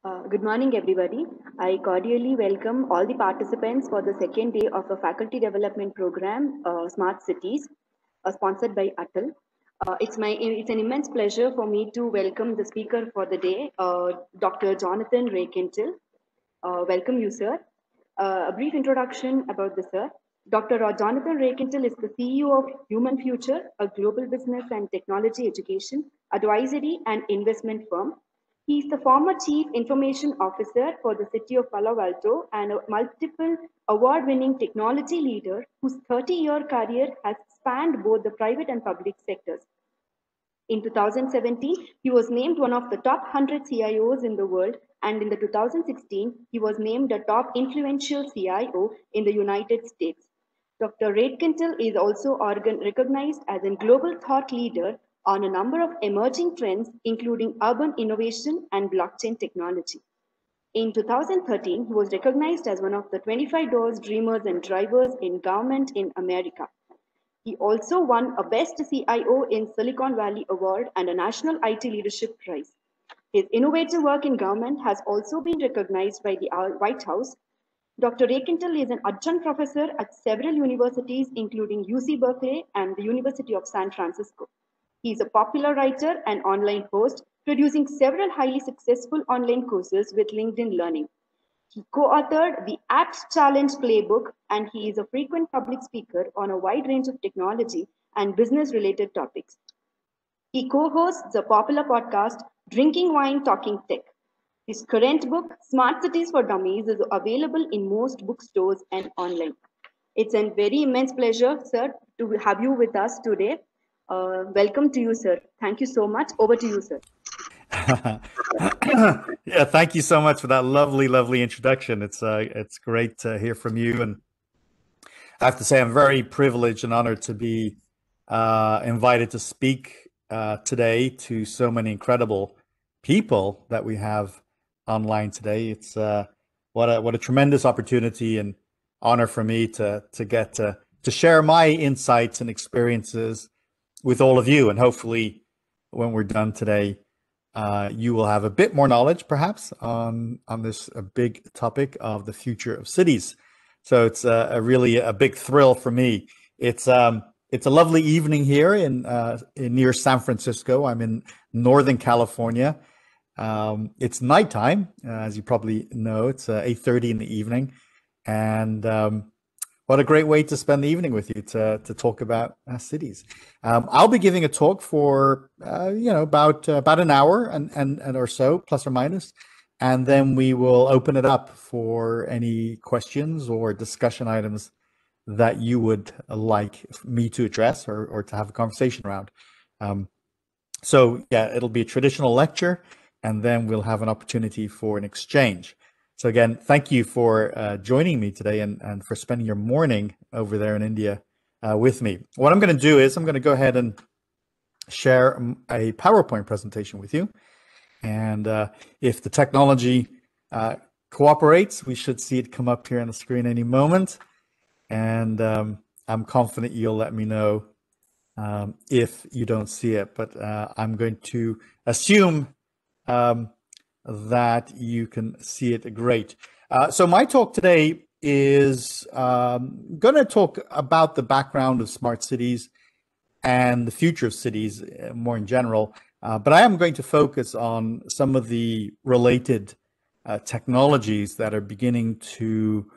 Good morning, everybody. I cordially welcome all the participants for the second day of a faculty development program, Smart Cities, sponsored by Atal. It's an immense pleasure for me to welcome the speaker for the day, Dr. Jonathan Raykintel. Welcome you, sir. A brief introduction about the sir. Dr. Jonathan Raykintel is the CEO of Human Future, a global business and technology education, advisory, and investment firm. He is the former Chief Information Officer for the city of Palo Alto and a multiple award winning technology leader whose 30-year career has spanned both the private and public sectors. In 2017, he was named one of the top 100 CIOs in the world, and in the 2016, he was named a top influential CIO in the United States. Dr. Redkintel is also recognized as a global thought leader on a number of emerging trends, including urban innovation and blockchain technology. In 2013, he was recognized as one of the 25 Doors Dreamers and Drivers in Government in America. He also won a Best CIO in Silicon Valley Award and a National IT Leadership Prize. His innovative work in government has also been recognized by the White House. Dr. Raykintel is an adjunct professor at several universities, including UC Berkeley and the University of San Francisco. He is a popular writer and online host, producing several highly successful online courses with LinkedIn Learning. He co-authored the Apt Challenge Playbook, and he is a frequent public speaker on a wide range of technology and business-related topics. He co-hosts the popular podcast Drinking Wine Talking Tech. His current book, Smart Cities for Dummies, is available in most bookstores and online. It's a very immense pleasure, sir, to have you with us today. Welcome to you, sir. Thank you so much. Over to you, sir. Yeah, thank you so much for that lovely introduction. It's great to hear from you, and I have to say I'm very privileged and honored to be invited to speak today to so many incredible people that we have online today. It's what a tremendous opportunity and honor for me to get to share my insights and experiences with all of you, and hopefully when we're done today, you will have a bit more knowledge, perhaps, on this big topic of the future of cities. So it's really a big thrill for me. It's a lovely evening here in near San Francisco. I'm in Northern California. It's nighttime, as you probably know. It's 8:30 in the evening, and what a great way to spend the evening with you to talk about cities. I'll be giving a talk for about an hour and or so, plus or minus, and then we will open it up for any questions or discussion items that you would like me to address or to have a conversation around. So yeah, it'll be a traditional lecture, and then we'll have an opportunity for an exchange. So again, thank you for joining me today and for spending your morning over there in India with me. What I'm going to do is I'm going to go ahead and share a PowerPoint presentation with you. And if the technology cooperates, we should see it come up here on the screen any moment. And I'm confident you'll let me know if you don't see it. But I'm going to assume that you can see it great. So my talk today is going to talk about the background of smart cities and the future of cities more in general. But I am going to focus on some of the related technologies that are beginning to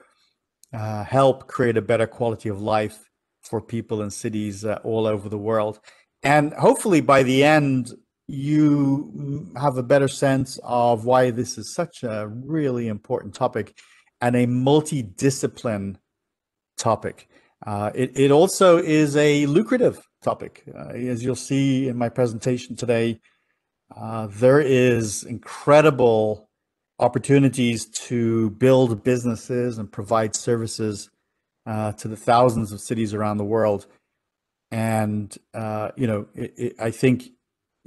help create a better quality of life for people in cities all over the world. And hopefully by the end, you have a better sense of why this is such a really important topic and a multidiscipline topic. It also is a lucrative topic. As you'll see in my presentation today, there is incredible opportunities to build businesses and provide services to the thousands of cities around the world. And,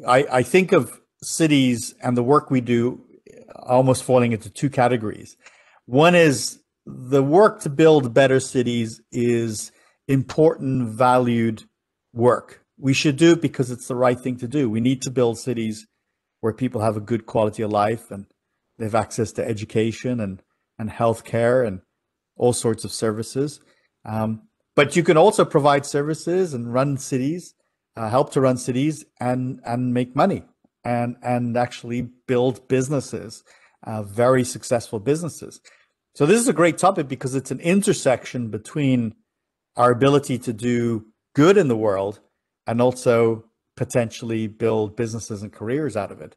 I think of cities and the work we do almost falling into two categories. One is the work to build better cities is important, valued work. We should do it because it's the right thing to do. We need to build cities where people have a good quality of life and They have access to education and healthcare and all sorts of services. But you can also provide services and run cities, help to run cities and make money and actually build businesses, very successful businesses. So this is a great topic because it's an intersection between our ability to do good in the world and also potentially build businesses and careers out of it.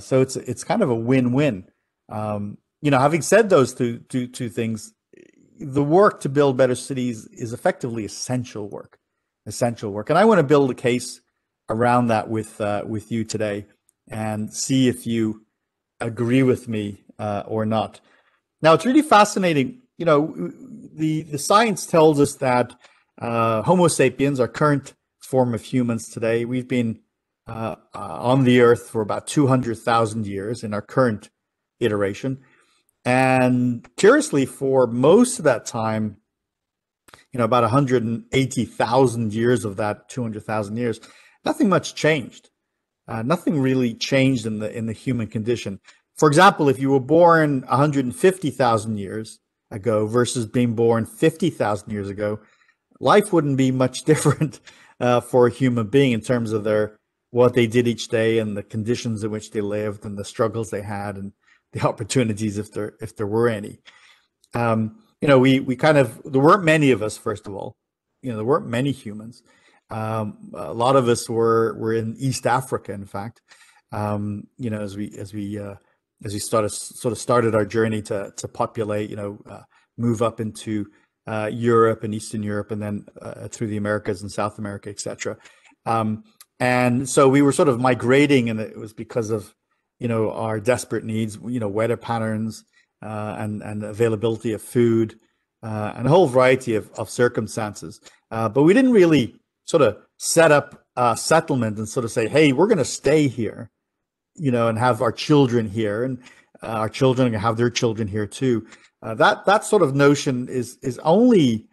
So it's kind of a win-win. Having said those two things, the work to build better cities is effectively essential work. And I want to build a case around that with you today and see if you agree with me or not. Now, it's really fascinating. The science tells us that Homo sapiens, our current form of humans today, we've been on the earth for about 200,000 years in our current iteration. And curiously, for most of that time, about 180,000 years of that 200,000 years, nothing much changed. Nothing really changed in the human condition. For example, if you were born 150,000 years ago versus being born 50,000 years ago, life wouldn't be much different for a human being in terms of what they did each day and the conditions in which they lived and the struggles they had and the opportunities if there were any. There weren't many of us, first of all. There weren't many humans. A lot of us were in East Africa, in fact. As we started our journey to populate, move up into Europe and Eastern Europe, and then through the Americas and South America, etc. And so we were sort of migrating, and it was because of our desperate needs, weather patterns and availability of food and a whole variety of circumstances. But we didn't really sort of set up a settlement and sort of say, hey, we're going to stay here, and have our children here, and our children can have their children here too. That sort of notion is only,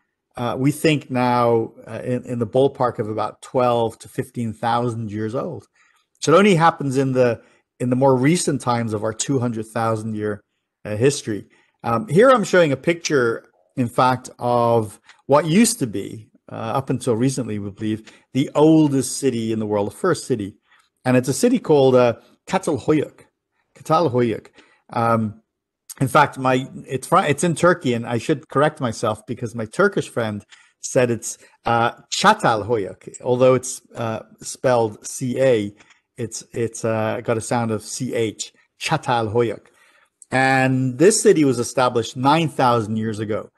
we think now, in the ballpark of about 12 to 15,000 years old. So it only happens in the more recent times of our 200,000 year history. Here I'm showing a picture, in fact, of what used to be, up until recently, we believe, the oldest city in the world, the first city. And it's a city called Çatalhöyük. In fact, it's in Turkey, and I should correct myself because my Turkish friend said it's Çatalhöyük, although it's spelled C-A. It's got a sound of C-H, Çatalhöyük. And this city was established 9,000 years ago.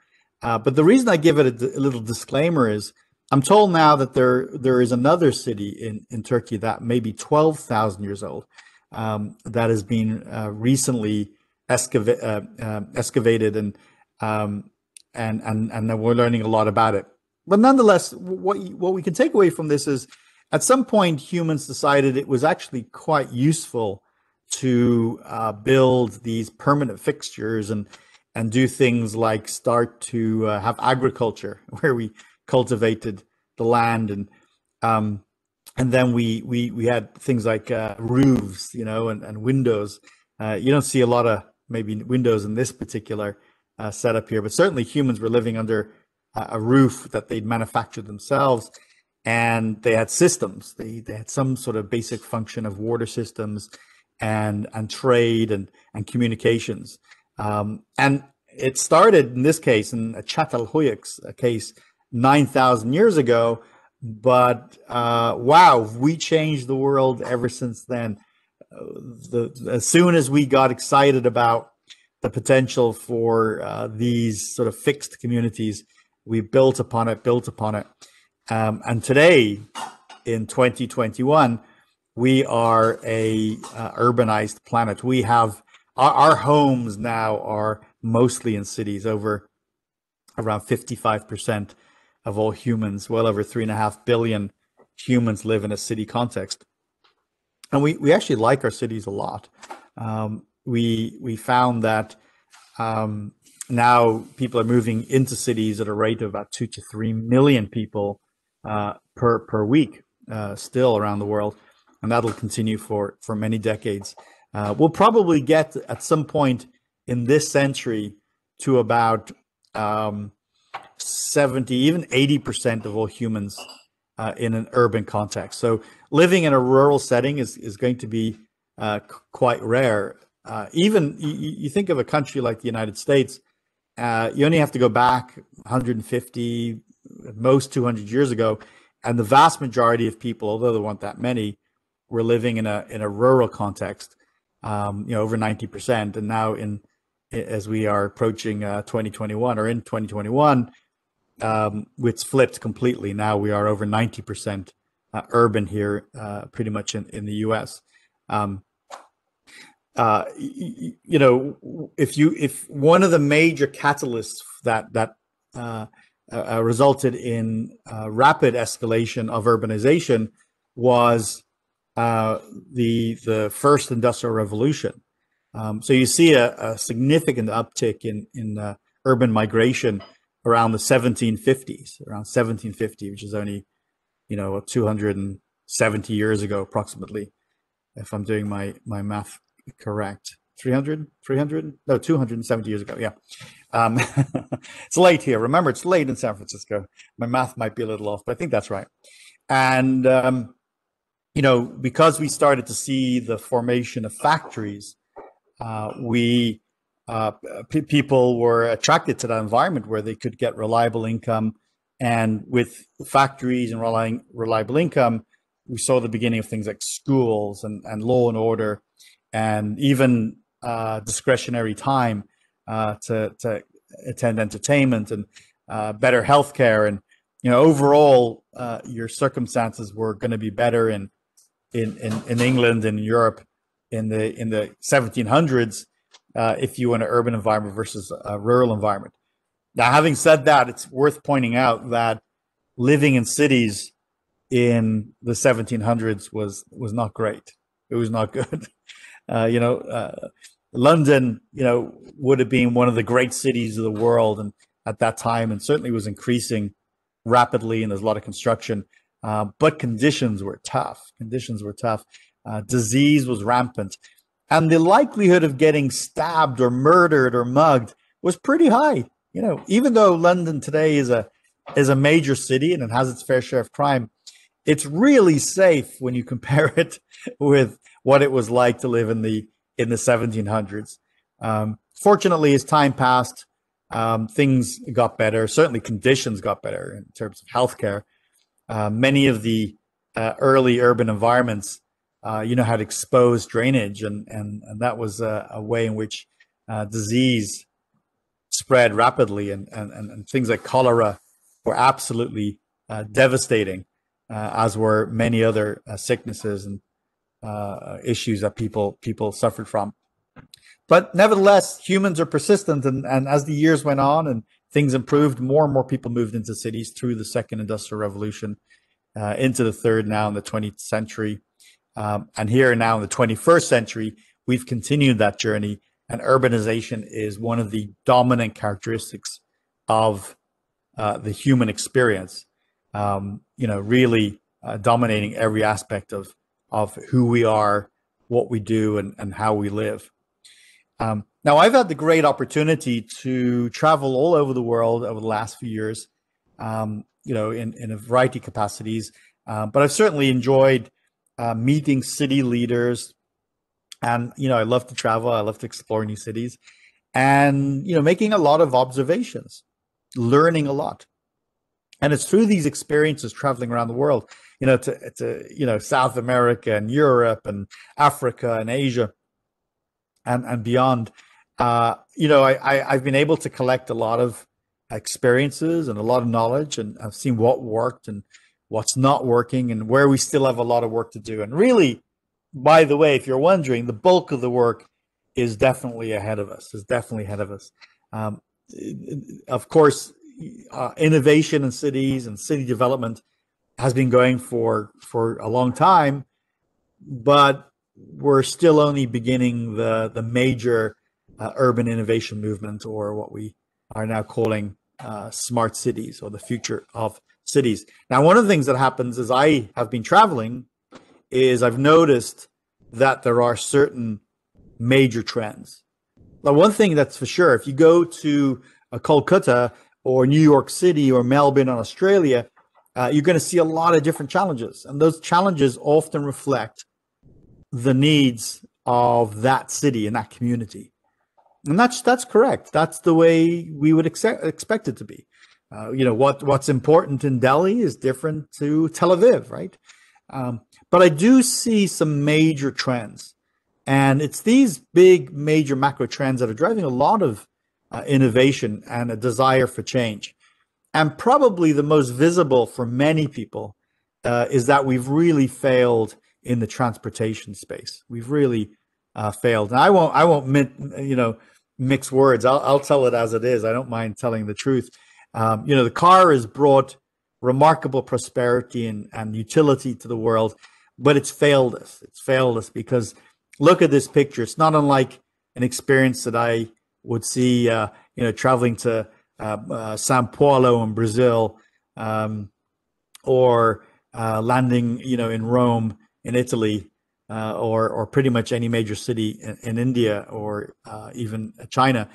But the reason I give it a little disclaimer is I'm told now that there is another city in Turkey that may be 12,000 years old, that has been recently excavated, and we're learning a lot about it. But nonetheless, what we can take away from this is, at some point, humans decided it was actually quite useful to build these permanent fixtures and do things like start to have agriculture where we cultivated the land, and then we had things like roofs, and windows. You don't see a lot of maybe windows in this particular setup here, but certainly humans were living under a roof that they'd manufactured themselves, and they had systems. They had some sort of basic function of water systems and trade and communications. And it started in this case, in Çatalhöyük's case, 9,000 years ago. But wow, we changed the world ever since then. As soon as we got excited about the potential for these sort of fixed communities, we built upon it. And today, in 2021, we are a urbanized planet. We have our homes now are mostly in cities. Over around 55% of all humans, well over 3.5 billion humans, live in a city context. And we actually like our cities a lot. We found that now people are moving into cities at a rate of about 2 to 3 million people per week, still around the world, and that'll continue for many decades. We'll probably get at some point in this century to about 70, even 80% of all humans in an urban context. So living in a rural setting is going to be quite rare. Even you think of a country like the United States, you only have to go back 150, at most 200 years ago, and the vast majority of people, although there weren't that many, were living in a rural context. Over 90%, and now as we are approaching 2021 or in 2021, it's flipped completely. Now we are over 90% urban here, pretty much in the U.S. If one of the major catalysts that resulted in rapid escalation of urbanization was the first industrial revolution. So you see a significant uptick in urban migration around the 1750s, around 1750, which is only 270 years ago, approximately, if I'm doing my math correct. 270 years ago. Yeah. It's late here. Remember, it's late in San Francisco. My math might be a little off, but I think that's right. And because we started to see the formation of factories, people were attracted to that environment where they could get reliable income. And with factories and reliable income, we saw the beginning of things like schools and law and order, and even discretionary time to attend entertainment and better healthcare. And overall, your circumstances were going to be better in England and Europe in the 1700s if you were in an urban environment versus a rural environment. Now, having said that, it's worth pointing out that living in cities in the 1700s was not great. It was not good. London, would have been one of the great cities of the world, and at that time, and certainly was increasing rapidly, and there's a lot of construction. But conditions were tough. Disease was rampant, and the likelihood of getting stabbed or murdered or mugged was pretty high. Even though London today is a major city and it has its fair share of crime, it's really safe when you compare it with what it was like to live in the 1700s. Fortunately, as time passed, things got better. Certainly, conditions got better in terms of healthcare. Many of the early urban environments, had exposed drainage, and that was a way in which disease spread rapidly, and things like cholera were absolutely devastating, as were many other sicknesses and issues that people suffered from. But nevertheless, humans are persistent, and as the years went on and things improved, more and more people moved into cities through the second industrial revolution, into the third now in the 20th century. And here now in the 21st century, we've continued that journey, and urbanization is one of the dominant characteristics of the human experience, really dominating every aspect of who we are, what we do, and how we live. Now, I've had the great opportunity to travel all over the world over the last few years, in a variety of capacities, but I've certainly enjoyed meeting city leaders, and I love to travel. I love to explore new cities, and making a lot of observations, learning a lot. And it's through these experiences traveling around the world, to South America and Europe and Africa and Asia and beyond. I've been able to collect a lot of experiences and a lot of knowledge, and I've seen what worked and what's not working, and where we still have a lot of work to do. And really, by the way, if you're wondering, the bulk of the work is definitely ahead of us. Of course, innovation in cities and city development has been going for a long time, but we're still only beginning the major urban innovation movement, or what we are now calling smart cities, or the future of cities. Now, one of the things that happens as I have been traveling is I've noticed that there are certain major trends. Now, one thing that's for sure, if you go to Kolkata or New York City or Melbourne, Australia, you're going to see a lot of different challenges. And those challenges often reflect the needs of that city and that community. And that's correct. That's the way we would expect it to be. What's important in Delhi is different to Tel Aviv, right? But I do see some major trends. And it's these big major macro trends that are driving a lot of innovation and a desire for change. And probably the most visible for many people is that we've really failed in the transportation space. We've really failed. And I won't mix words. I'll tell it as it is. I don't mind telling the truth. The car has brought remarkable prosperity and utility to the world, but it's failed us. It's failed us because look at this picture. It's not unlike an experience that I would see, traveling to Sao Paulo in Brazil, or landing, in Rome in Italy, or pretty much any major city in India or even China,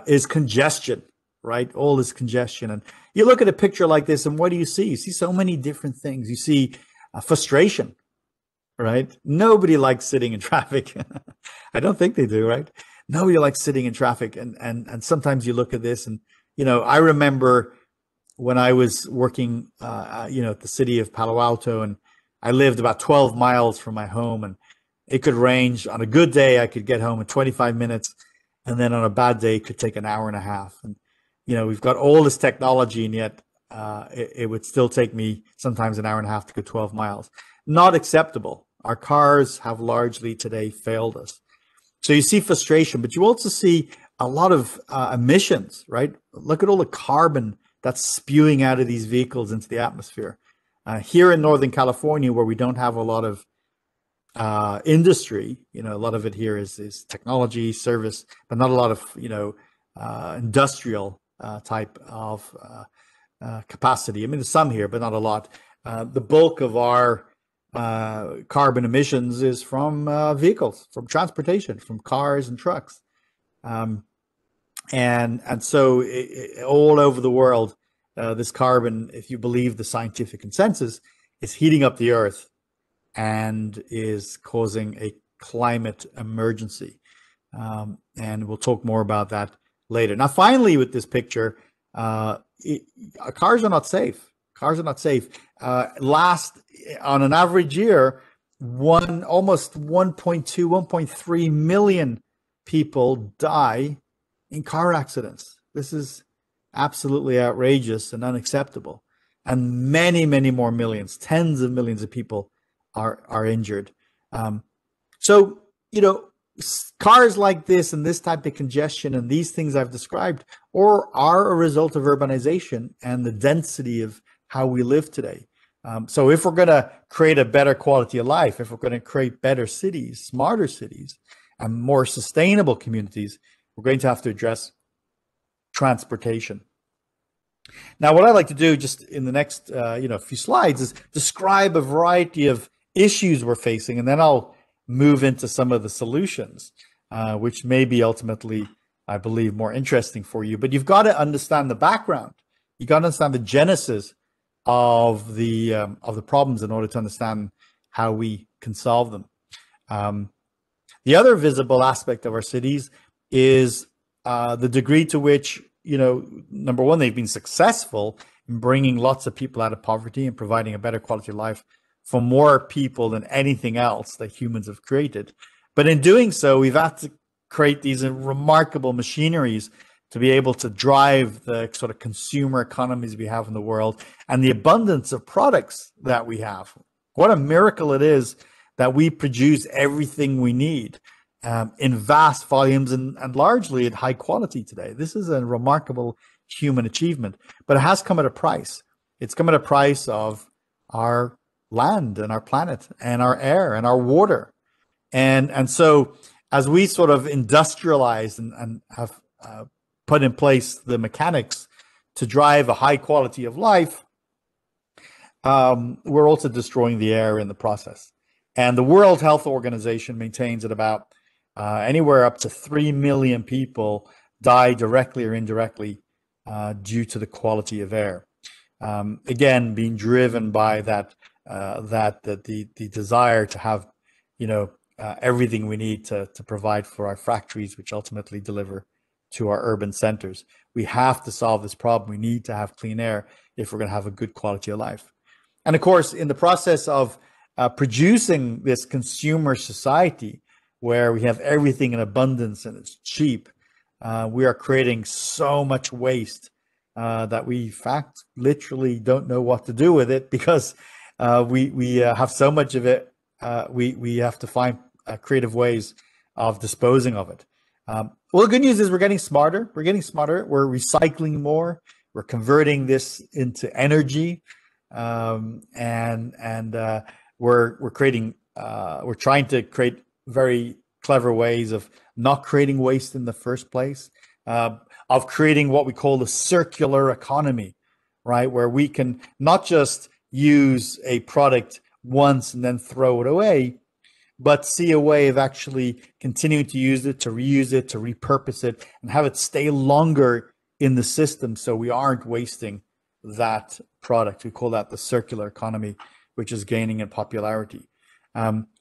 is congestion, right? All this congestion. And you look at a picture like this, and what do you see? You see so many different things. You see frustration, right? Nobody likes sitting in traffic. I don't think they do, right? Nobody likes sitting in traffic. And sometimes you look at this and, I remember when I was working, at the city of Palo Alto, and I lived about 12 miles from my home, and it could range. On a good day, I could get home in 25 minutes. And then on a bad day, it could take an hour and a half. And, we've got all this technology, and yet it would still take me sometimes an hour and a half to go 12 miles. Not acceptable. Our cars have largely today failed us. So you see frustration, but you also see a lot of emissions, right? Look at all the carbon that's spewing out of these vehicles into the atmosphere. Here in Northern California, where we don't have a lot of industry, a lot of it here is technology, service, but not a lot of, industrial type of capacity. I mean, there's some here, but not a lot. The bulk of our carbon emissions is from vehicles, from transportation, from cars and trucks. And so all over the world, this carbon, if you believe the scientific consensus, is heating up the earth and is causing a climate emergency. And we'll talk more about that later. Now, finally, with this picture, cars are not safe. Cars are not safe. On an average year, almost 1.3 million people die in car accidents. This is absolutely outrageous and unacceptable. And many, many more millions, tens of millions of people are injured. So, cars like this and this type of congestion and these things I've described are a result of urbanization and the density of how we live today. So if we're going to create a better quality of life, if we're going to create better cities, smarter cities, and more sustainable communities, we're going to have to address transportation. Now, what I'd like to do just in the next few slides is describe a variety of issues we're facing, and then I'll move into some of the solutions, which may be ultimately, I believe, more interesting for you. But you've got to understand the background. You got to understand the genesis of the problems in order to understand how we can solve them. The other visible aspect of our cities is the degree to which, number one, they've been successful in bringing lots of people out of poverty and providing a better quality of life for more people than anything else that humans have created. But in doing so, we've had to create these remarkable machineries to be able to drive the sort of consumer economies we have in the world and the abundance of products that we have. What a miracle it is that we produce everything we need in vast volumes and largely at high quality today. This is a remarkable human achievement, but it has come at a price. It's come at a price of our land and our planet and our air and our water. And so as we sort of industrialize and have put in place the mechanics to drive a high quality of life, we're also destroying the air in the process. And the World Health Organization maintains that about anywhere up to 3 million people die directly or indirectly due to the quality of air. Again, being driven by the desire to have, everything we need to provide for our factories, which ultimately deliver to our urban centers. We have to solve this problem. We need to have clean air if we're going to have a good quality of life. And of course, in the process of producing this consumer society where we have everything in abundance and it's cheap, we are creating so much waste that we, in fact, literally don't know what to do with it, because we have so much of it. We have to find creative ways of disposing of it. Well, the good news is we're getting smarter. We're getting smarter. We're recycling more. We're converting this into energy, and we're creating. We're trying to create very clever ways of not creating waste in the first place, of creating what we call the circular economy, right? Where we can not just use a product once and then throw it away, but see a way of actually continuing to use it, to reuse it, to repurpose it, and have it stay longer in the system so we aren't wasting that product. We call that the circular economy, which is gaining in popularity.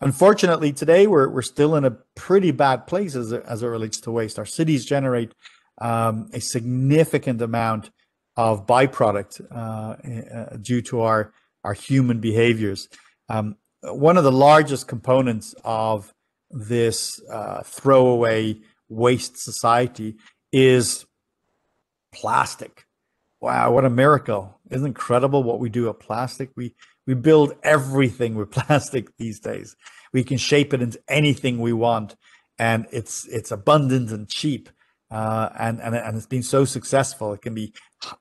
Unfortunately, today we're still in a pretty bad place as it relates to waste. Our cities generate a significant amount of byproduct due to our human behaviors. One of the largest components of this throwaway waste society is plastic. Wow, what a miracle. Isn't it incredible what we do with plastic? We build everything with plastic these days. We can shape it into anything we want, and it's abundant and cheap. And it's been so successful. It can be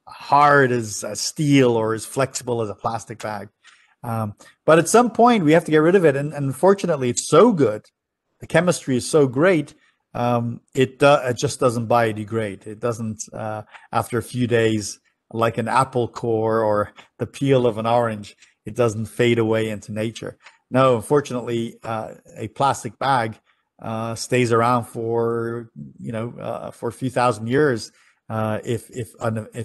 hard as steel or as flexible as a plastic bag. But at some point we have to get rid of it. And unfortunately, it's so good. The chemistry is so great. It just doesn't biodegrade. It doesn't, after a few days, like an apple core or the peel of an orange, it doesn't fade away into nature. No, unfortunately, a plastic bag stays around for for a few thousand years if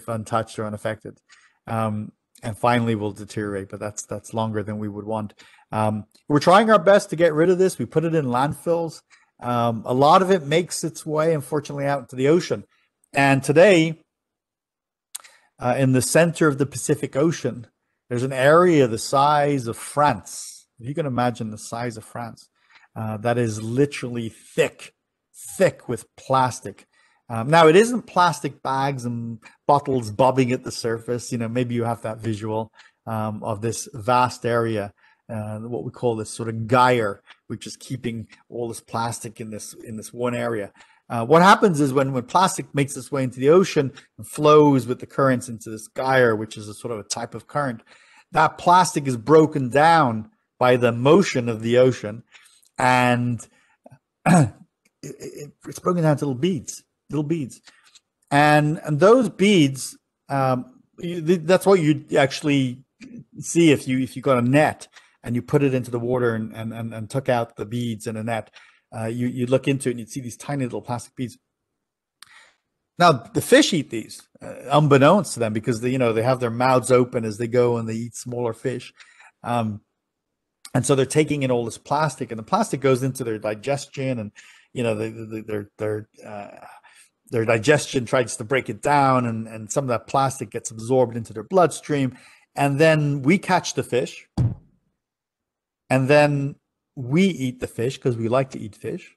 untouched or unaffected, and finally will deteriorate. But that's longer than we would want. We're trying our best to get rid of this. We put it in landfills. A lot of it makes its way, unfortunately, out into the ocean. And today, in the center of the Pacific Ocean, there's an area the size of France. If you can imagine the size of France. That is literally thick with plastic. Now, it isn't plastic bags and bottles bobbing at the surface. Maybe you have that visual of this vast area, what we call this sort of gyre, which is keeping all this plastic in this one area. What happens is when plastic makes its way into the ocean and flows with the currents into this gyre, which is a sort of a type of current, that plastic is broken down by the motion of the ocean, and it's broken down to little beads, and those beads, that's what you actually see if you got a net and you put it into the water and took out the beads in a net. You look into it and you'd see these tiny little plastic beads. Now the fish eat these, unbeknownst to them, because they have their mouths open as they go and they eat smaller fish. And so they're taking in all this plastic, and the plastic goes into their digestion, and their digestion tries to break it down, and some of that plastic gets absorbed into their bloodstream, and then we catch the fish, and then we eat the fish because we like to eat fish,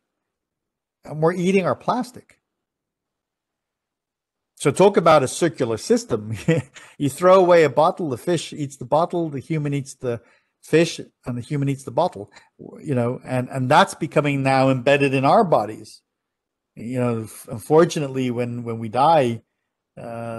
and we're eating our plastic. So talk about a circular system. You throw away a bottle, the fish eats the bottle, the human eats the fish, and the human eats the bottle, and that's becoming now embedded in our bodies. Unfortunately, when we die,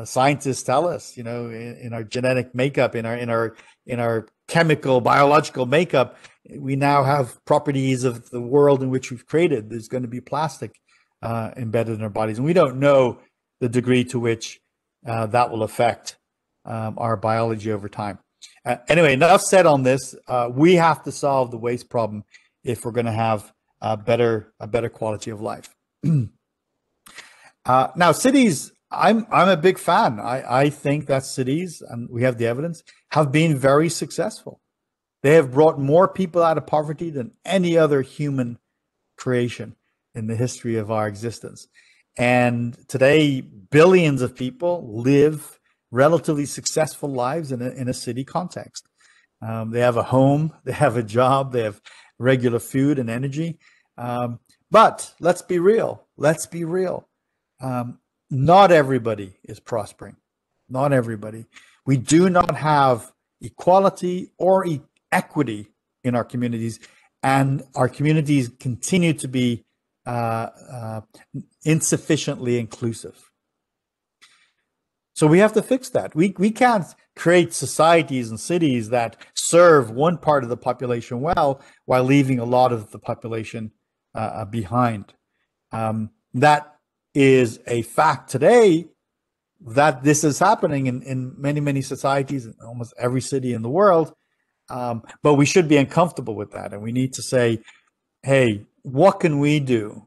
scientists tell us, in our genetic makeup, in our chemical, biological makeup, we now have properties of the world in which we've created. There's going to be plastic embedded in our bodies, and we don't know the degree to which that will affect our biology over time. Anyway, enough said on this. We have to solve the waste problem if we're going to have a better quality of life. Now, cities, I'm a big fan. I think that cities, and we have the evidence, have been very successful. They have brought more people out of poverty than any other human creation in the history of our existence. And today, billions of people live relatively successful lives in a city context. They have a home, they have a job, they have regular food and energy. But let's be real. Let's be real. Not everybody is prospering. Not everybody. We do not have equality or equity in our communities, and our communities continue to be insufficiently inclusive. So we have to fix that. We can't create societies and cities that serve one part of the population well while leaving a lot of the population behind. That is a fact today, that this is happening in many, many societies, in almost every city in the world. But we should be uncomfortable with that. And we need to say, hey, what can we do?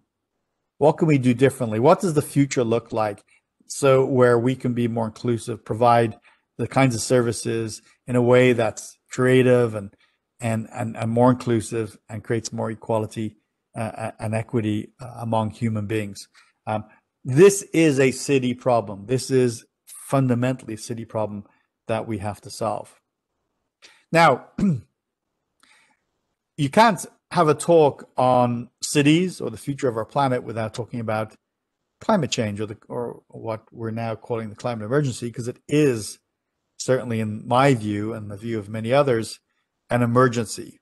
What can we do differently? What does the future look like? So where we can be more inclusive, provide the kinds of services in a way that's creative and more inclusive, and creates more equality and equity among human beings. This is a city problem. This is fundamentally a city problem that we have to solve. Now, you can't have a talk on cities or the future of our planet without talking about climate change, or what we're now calling the climate emergency, because it is certainly, in my view and the view of many others, an emergency.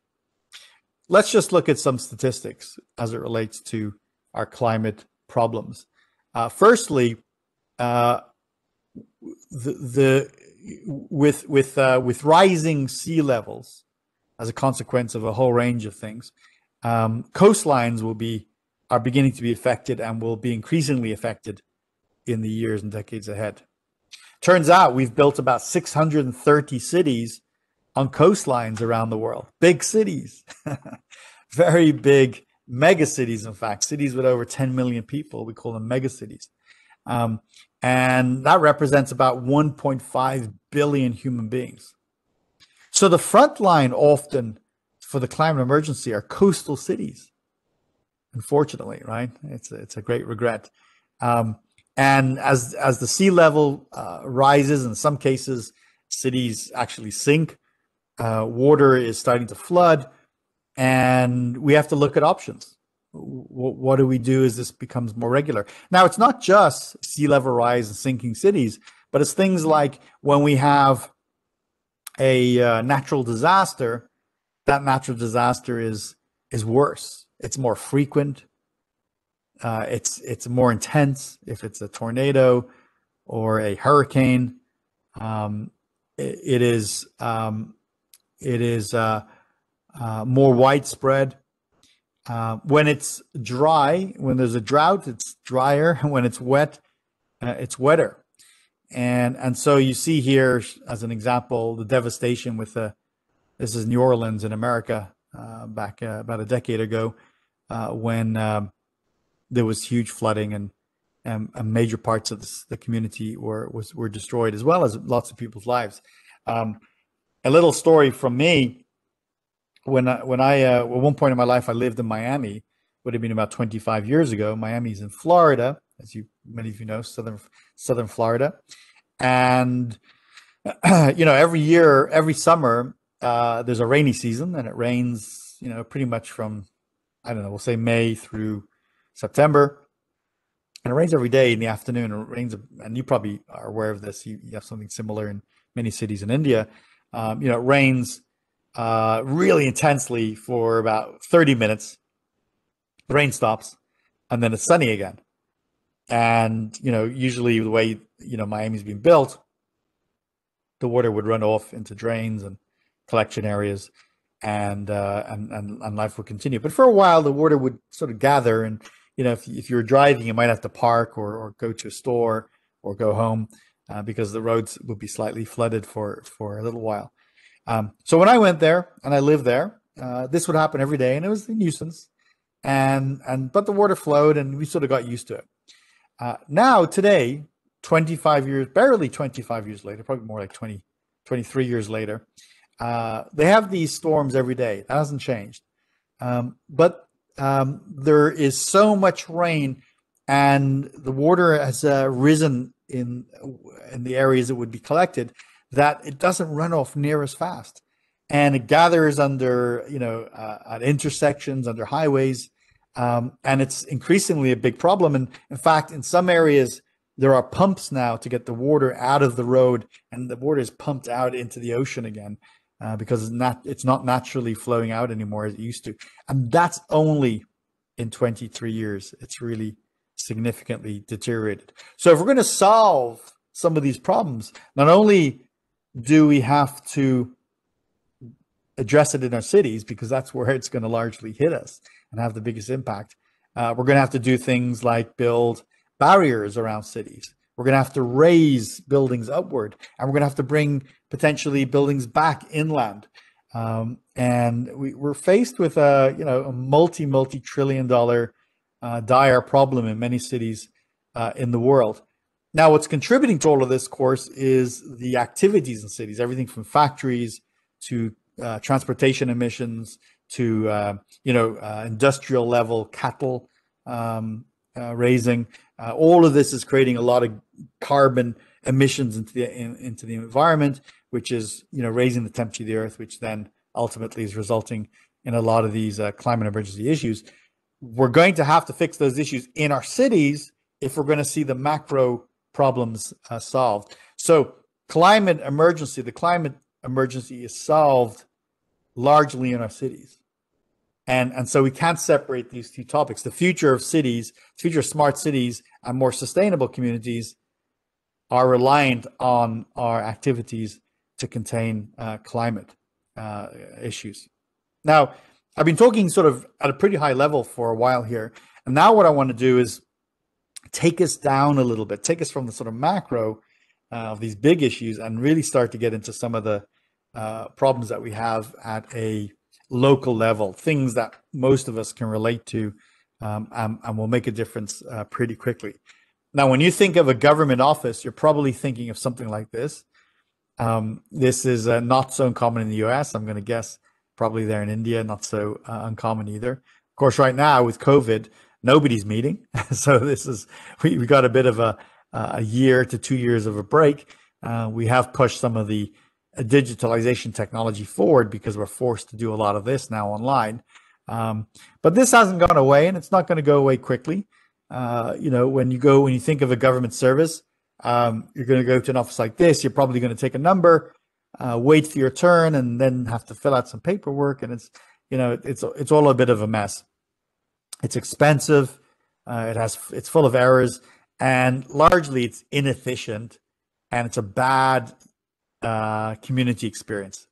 Let's just look at some statistics as it relates to our climate problems. Firstly, with rising sea levels as a consequence of a whole range of things, coastlines are beginning to be affected and will be increasingly affected in the years and decades ahead. Turns out we've built about 630 cities on coastlines around the world. Big cities, very big mega cities, in fact, cities with over 10 million people. We call them mega cities. And that represents about 1.5 billion human beings. So the front line often for the climate emergency are coastal cities. Unfortunately, right? It's a great regret. And as the sea level rises, in some cases, cities actually sink. Water is starting to flood, and we have to look at options. What do we do as this becomes more regular? Now, it's not just sea level rise and sinking cities, but it's things like when we have a natural disaster, that natural disaster is worse. It's more frequent. It's more intense. If it's a tornado or a hurricane, it is more widespread. When it's dry, when there's a drought, it's drier. When it's wet, it's wetter. And so you see here, as an example, the devastation with this is New Orleans in America, back about a decade ago, when there was huge flooding, and major parts of the community were destroyed, as well as lots of people's lives. A little story from me: when I at one point in my life I lived in Miami, would have been about 25 years ago. Miami's in Florida, as many of you know, southern Florida, and every summer there's a rainy season, and it rains pretty much from, I don't know, we'll say May through September, and it rains every day in the afternoon. It rains, and you probably are aware of this. You have something similar in many cities in India. It rains really intensely for about 30 minutes. The rain stops, and then it's sunny again. And usually the way Miami's been built, the water would run off into drains and collection areas, and life would continue. But for a while, the water would sort of gather, and if you were driving, you might have to park or go to a store or go home because the roads would be slightly flooded for a little while. So when I went there and I lived there, this would happen every day, and it was a nuisance. but the water flowed, and we sort of got used to it. Now, today, 25 years, barely 25 years later, probably more like 20, 23 years later, they have these storms every day. That hasn't changed. But there is so much rain, and the water has risen in the areas that would be collected, that it doesn't run off near as fast. And it gathers under, at intersections, under highways, and it's increasingly a big problem. And in fact, in some areas, there are pumps now to get the water out of the road, and the water is pumped out into the ocean again because it's not naturally flowing out anymore as it used to. And that's only in 23 years. It's really significantly deteriorated. So if we're going to solve some of these problems, not only do we have to address it in our cities, because that's where it's going to largely hit us and have the biggest impact, we're going to have to do things like build barriers around cities. We're going to have to raise buildings upward, and we're going to have to bring potentially buildings back inland. And we're faced with a multi-trillion dollar dire problem in many cities in the world. Now, what's contributing to all of this, of course, is the activities in cities, everything from factories to transportation emissions to industrial level cattle raising. All of this is creating a lot of carbon emissions into the environment, which is raising the temperature of the earth, which then ultimately is resulting in a lot of these climate emergency issues. We're going to have to fix those issues in our cities if we're going to see the macro problems solved. So the climate emergency is solved largely in our cities. And so we can't separate these two topics. The future of cities, future smart cities and more sustainable communities are reliant on our activities to contain climate issues. Now, I've been talking sort of at a pretty high level for a while here. And now what I want to do is take us down a little bit, take us from the sort of macro of these big issues and really start to get into some of the problems that we have at a local level, things that most of us can relate to and will make a difference pretty quickly. Now, when you think of a government office, you're probably thinking of something like this. This is not so uncommon in the US. I'm going to guess probably there in India, not so uncommon either. Of course, right now with COVID, nobody's meeting. So we got a bit of a year to 2 years of a break. We have pushed some of the digitalization technology forward because we're forced to do a lot of this now online. But this hasn't gone away, and it's not going to go away quickly. When you think of a government service, you're going to go to an office like this. You're probably going to take a number, wait for your turn, and then have to fill out some paperwork. And it's all a bit of a mess. It's expensive. It's full of errors, and largely it's inefficient, and it's a bad community experience.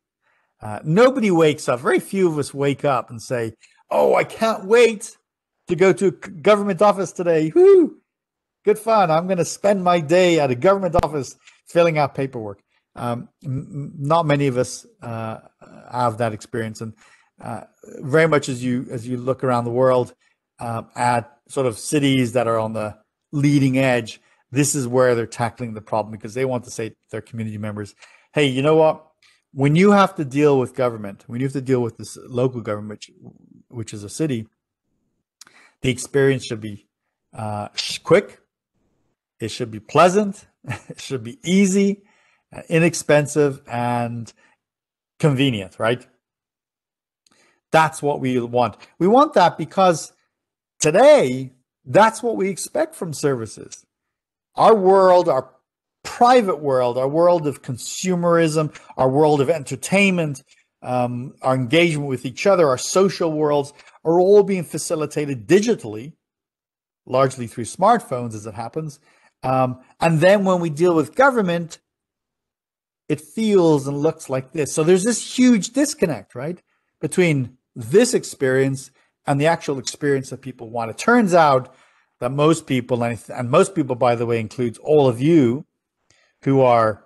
Nobody wakes up. Very few of us wake up and say, "Oh, I can't wait to go to a government office today. Whoo, good fun. I'm going to spend my day at a government office filling out paperwork." Not many of us have that experience, and very much as you look around the world at sort of cities that are on the leading edge, this is where they're tackling the problem, because they want to say to their community members, "Hey, you know what? When you have to deal with government, when you have to deal with this local government, which is a city, the experience should be quick. It should be pleasant. It should be easy, inexpensive, and convenient," right? That's what we want. We want that because today, that's what we expect from services. Our world, our private world, our world of consumerism, our world of entertainment, our engagement with each other, our social worlds are all being facilitated digitally, largely through smartphones as it happens. And then when we deal with government, it feels and looks like this. So there's this huge disconnect, right, between this experience and the actual experience that people want. It turns out that most people, and most people, by the way, includes all of you who are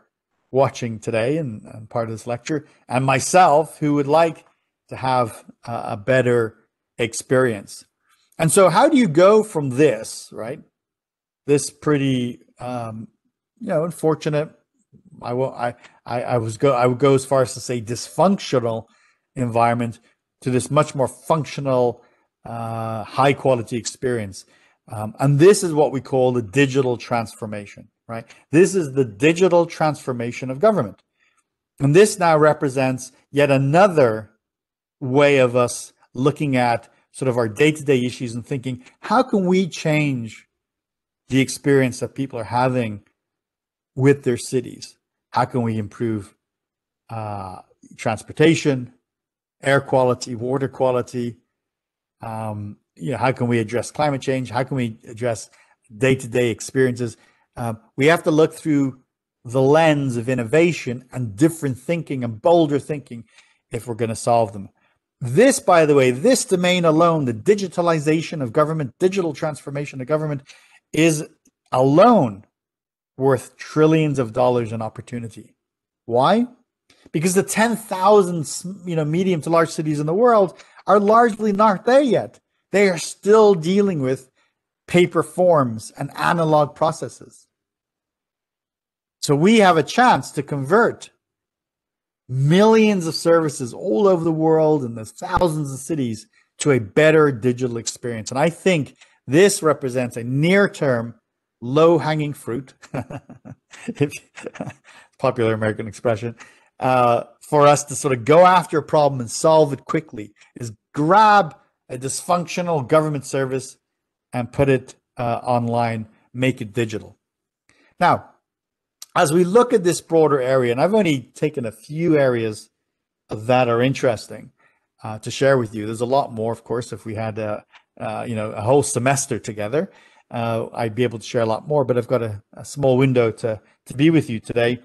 watching today and part of this lecture, and myself, who would like to have a better experience. And so how do you go from this, right? This pretty, unfortunate, I would go as far as to say dysfunctional environment to this much more functional, high quality experience. And this is what we call the digital transformation, right? This is the digital transformation of government. And this now represents yet another way of us looking at sort of our day-to-day issues and thinking, how can we change the experience that people are having with their cities? How can we improve transportation, air quality, water quality? How can we address climate change? How can we address day-to-day experiences? We have to look through the lens of innovation and different thinking and bolder thinking if we're going to solve them. This, by the way, this domain alone, the digitalization of government, digital transformation of government, is alone worth trillions of dollars in opportunity. Why? Because the 10,000, medium to large cities in the world are largely not there yet. They are still dealing with paper forms and analog processes. So we have a chance to convert millions of services all over the world and the thousands of cities to a better digital experience. And I think this represents a near-term, low-hanging fruit, popular American expression, for us to sort of go after a problem and solve it quickly, is grab a dysfunctional government service and put it online, make it digital. Now, as we look at this broader area, and I've only taken a few areas that are interesting to share with you. There's a lot more, of course. If we had a whole semester together, I'd be able to share a lot more. But I've got a small window to be with you today.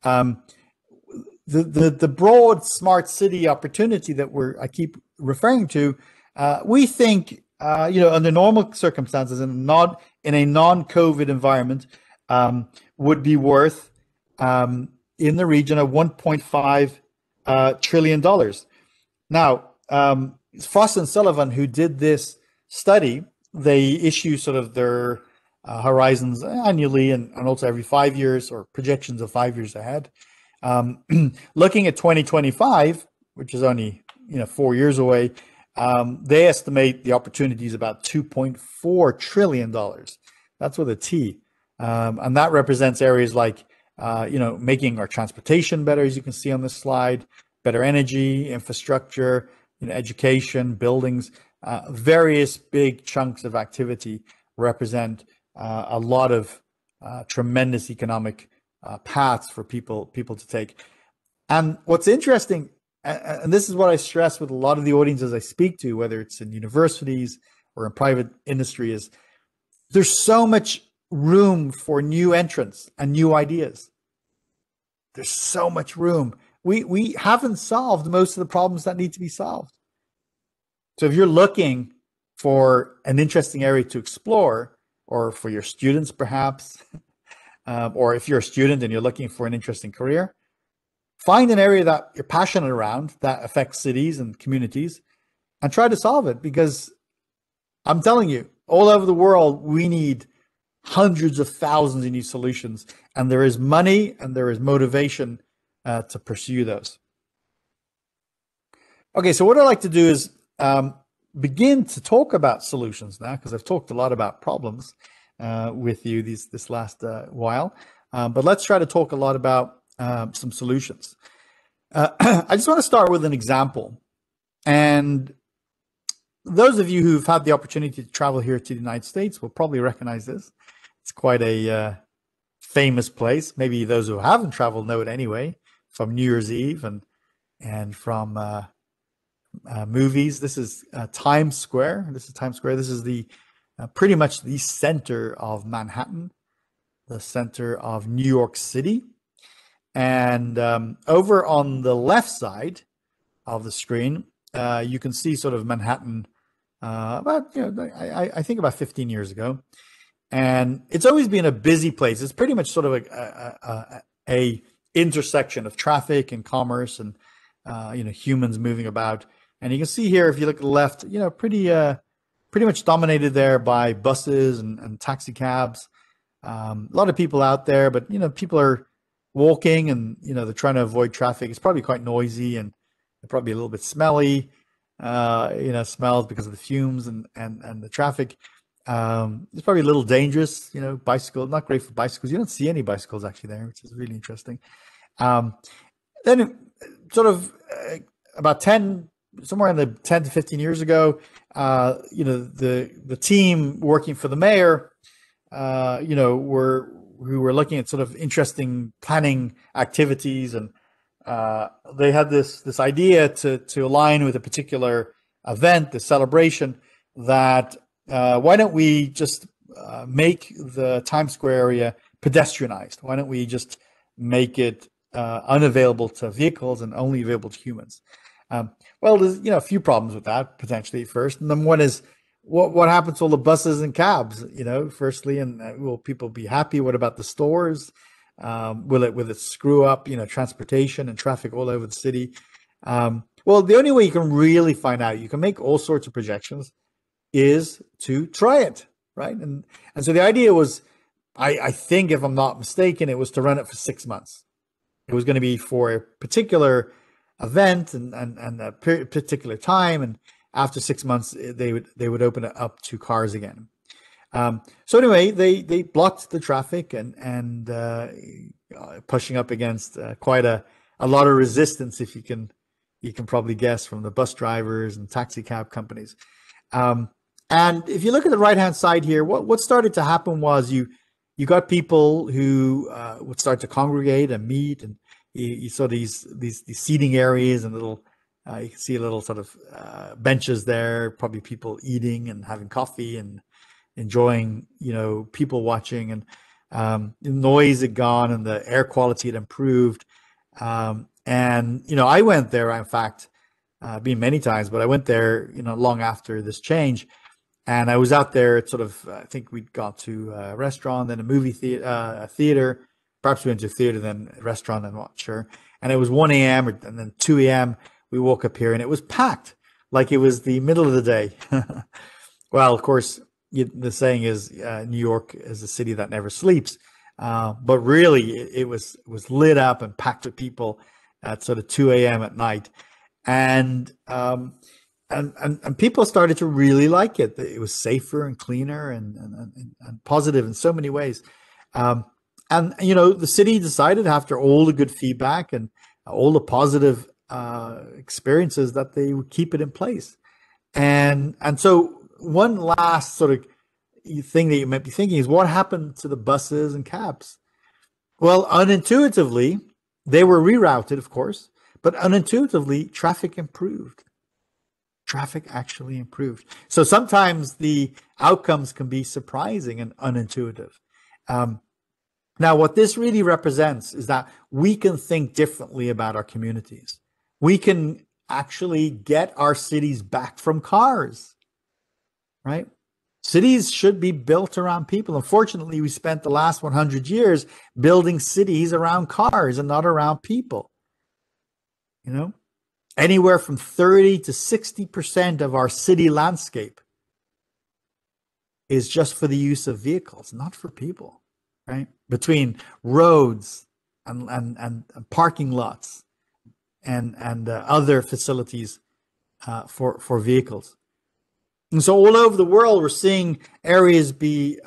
The broad smart city opportunity that I keep referring to, we think under normal circumstances and not in a non-COVID environment, would be worth in the region of $1.5 trillion. Now, Frost and Sullivan, who did this study, they issue sort of their horizons annually and also every 5 years, or projections of 5 years ahead. Looking at 2025, which is only 4 years away, they estimate the opportunity is about $2.4 trillion. That's with a T. And that represents areas like, making our transportation better, as you can see on this slide, better energy, infrastructure, education, buildings, various big chunks of activity represent a lot of tremendous economic paths for people to take. And what's interesting, and this is what I stress with a lot of the audiences I speak to, whether it's in universities or in private industry, is there's so much room for new entrants and new ideas. There's so much room. We haven't solved most of the problems that need to be solved. So if you're looking for an interesting area to explore, or for your students perhaps, or if you're a student and you're looking for an interesting career, find an area that you're passionate around that affects cities and communities and try to solve it. Because I'm telling you, all over the world, we need hundreds of thousands of new solutions, and there is money and there is motivation to pursue those. Okay, so what I'd like to do is begin to talk about solutions now, because I've talked a lot about problems with you this last while, but let's try to talk a lot about some solutions. I just want to start with an example, and those of you who've had the opportunity to travel here to the United States will probably recognize this. It's quite a famous place. Maybe those who haven't traveled know it anyway, from New Year's Eve and from movies. This is Times Square. This is Times Square. This is the pretty much the center of Manhattan, the center of New York City. And over on the left side of the screen, you can see sort of Manhattan I think about 15 years ago. And it's always been a busy place. It's pretty much sort of a intersection of traffic and commerce and humans moving about. And you can see here, if you look at the left, pretty pretty much dominated there by buses and taxi cabs. A lot of people out there, but people are walking, and they're trying to avoid traffic. It's probably quite noisy, and probably a little bit smelly. Smells because of the fumes and the traffic. It's probably a little dangerous. Bicycle, not great for bicycles. You don't see any bicycles actually there, which is really interesting. Then sort of about somewhere in the 10 to 15 years ago, the team working for the mayor, who were looking at sort of interesting planning activities, and they had this idea to align with a particular event, the celebration, that why don't we just make the Times Square area pedestrianized? Why don't we just make it unavailable to vehicles and only available to humans? Well, there's a few problems with that potentially at first. And then one is what happens to all the buses and cabs? Firstly, and will people be happy? What about the stores? Will it screw up transportation and traffic all over the city? Well, the only way you can really find out, you can make all sorts of projections, is to try it, right? And so the idea was, I think, if I'm not mistaken, it was to run it for 6 months. It was going to be for a particular event and a particular time, and after 6 months they would open it up to cars again. So anyway, they blocked the traffic and pushing up against quite a lot of resistance, if you can probably guess, from the bus drivers and taxi cab companies. And if you look at the right hand side here, what started to happen was you got people who would start to congregate and meet, and you saw these seating areas and little you can see little sort of benches there, probably people eating and having coffee and enjoying, people watching, and the noise had gone and the air quality had improved. And I went there, in fact, been many times, but I went there, long after this change. And I was out there at sort of, I think we'd got to a restaurant, then a movie theater, a theater. Perhaps we went to a theater, then a restaurant, I'm not sure. And it was 1 a.m. and then 2 a.m. we woke up here, and it was packed, like it was the middle of the day. Well, of course, the saying is New York is a city that never sleeps. But really, it was lit up and packed with people at sort of 2 a.m. at night. And people started to really like it. It was safer and cleaner and positive in so many ways. The city decided, after all the good feedback and all the positive experiences, that they would keep it in place. And so one last sort of thing that you might be thinking is, what happened to the buses and cabs? Well, unintuitively, they were rerouted, of course, but unintuitively, traffic improved. Traffic actually improved. So sometimes the outcomes can be surprising and unintuitive. Now, what this really represents is that we can think differently about our communities. We can actually get our cities back from cars, right? Cities should be built around people. Unfortunately, we spent the last 100 years building cities around cars and not around people. Anywhere from 30 to 60% of our city landscape is just for the use of vehicles, not for people, right? Between roads and parking lots and other facilities for vehicles. And so all over the world, we're seeing areas be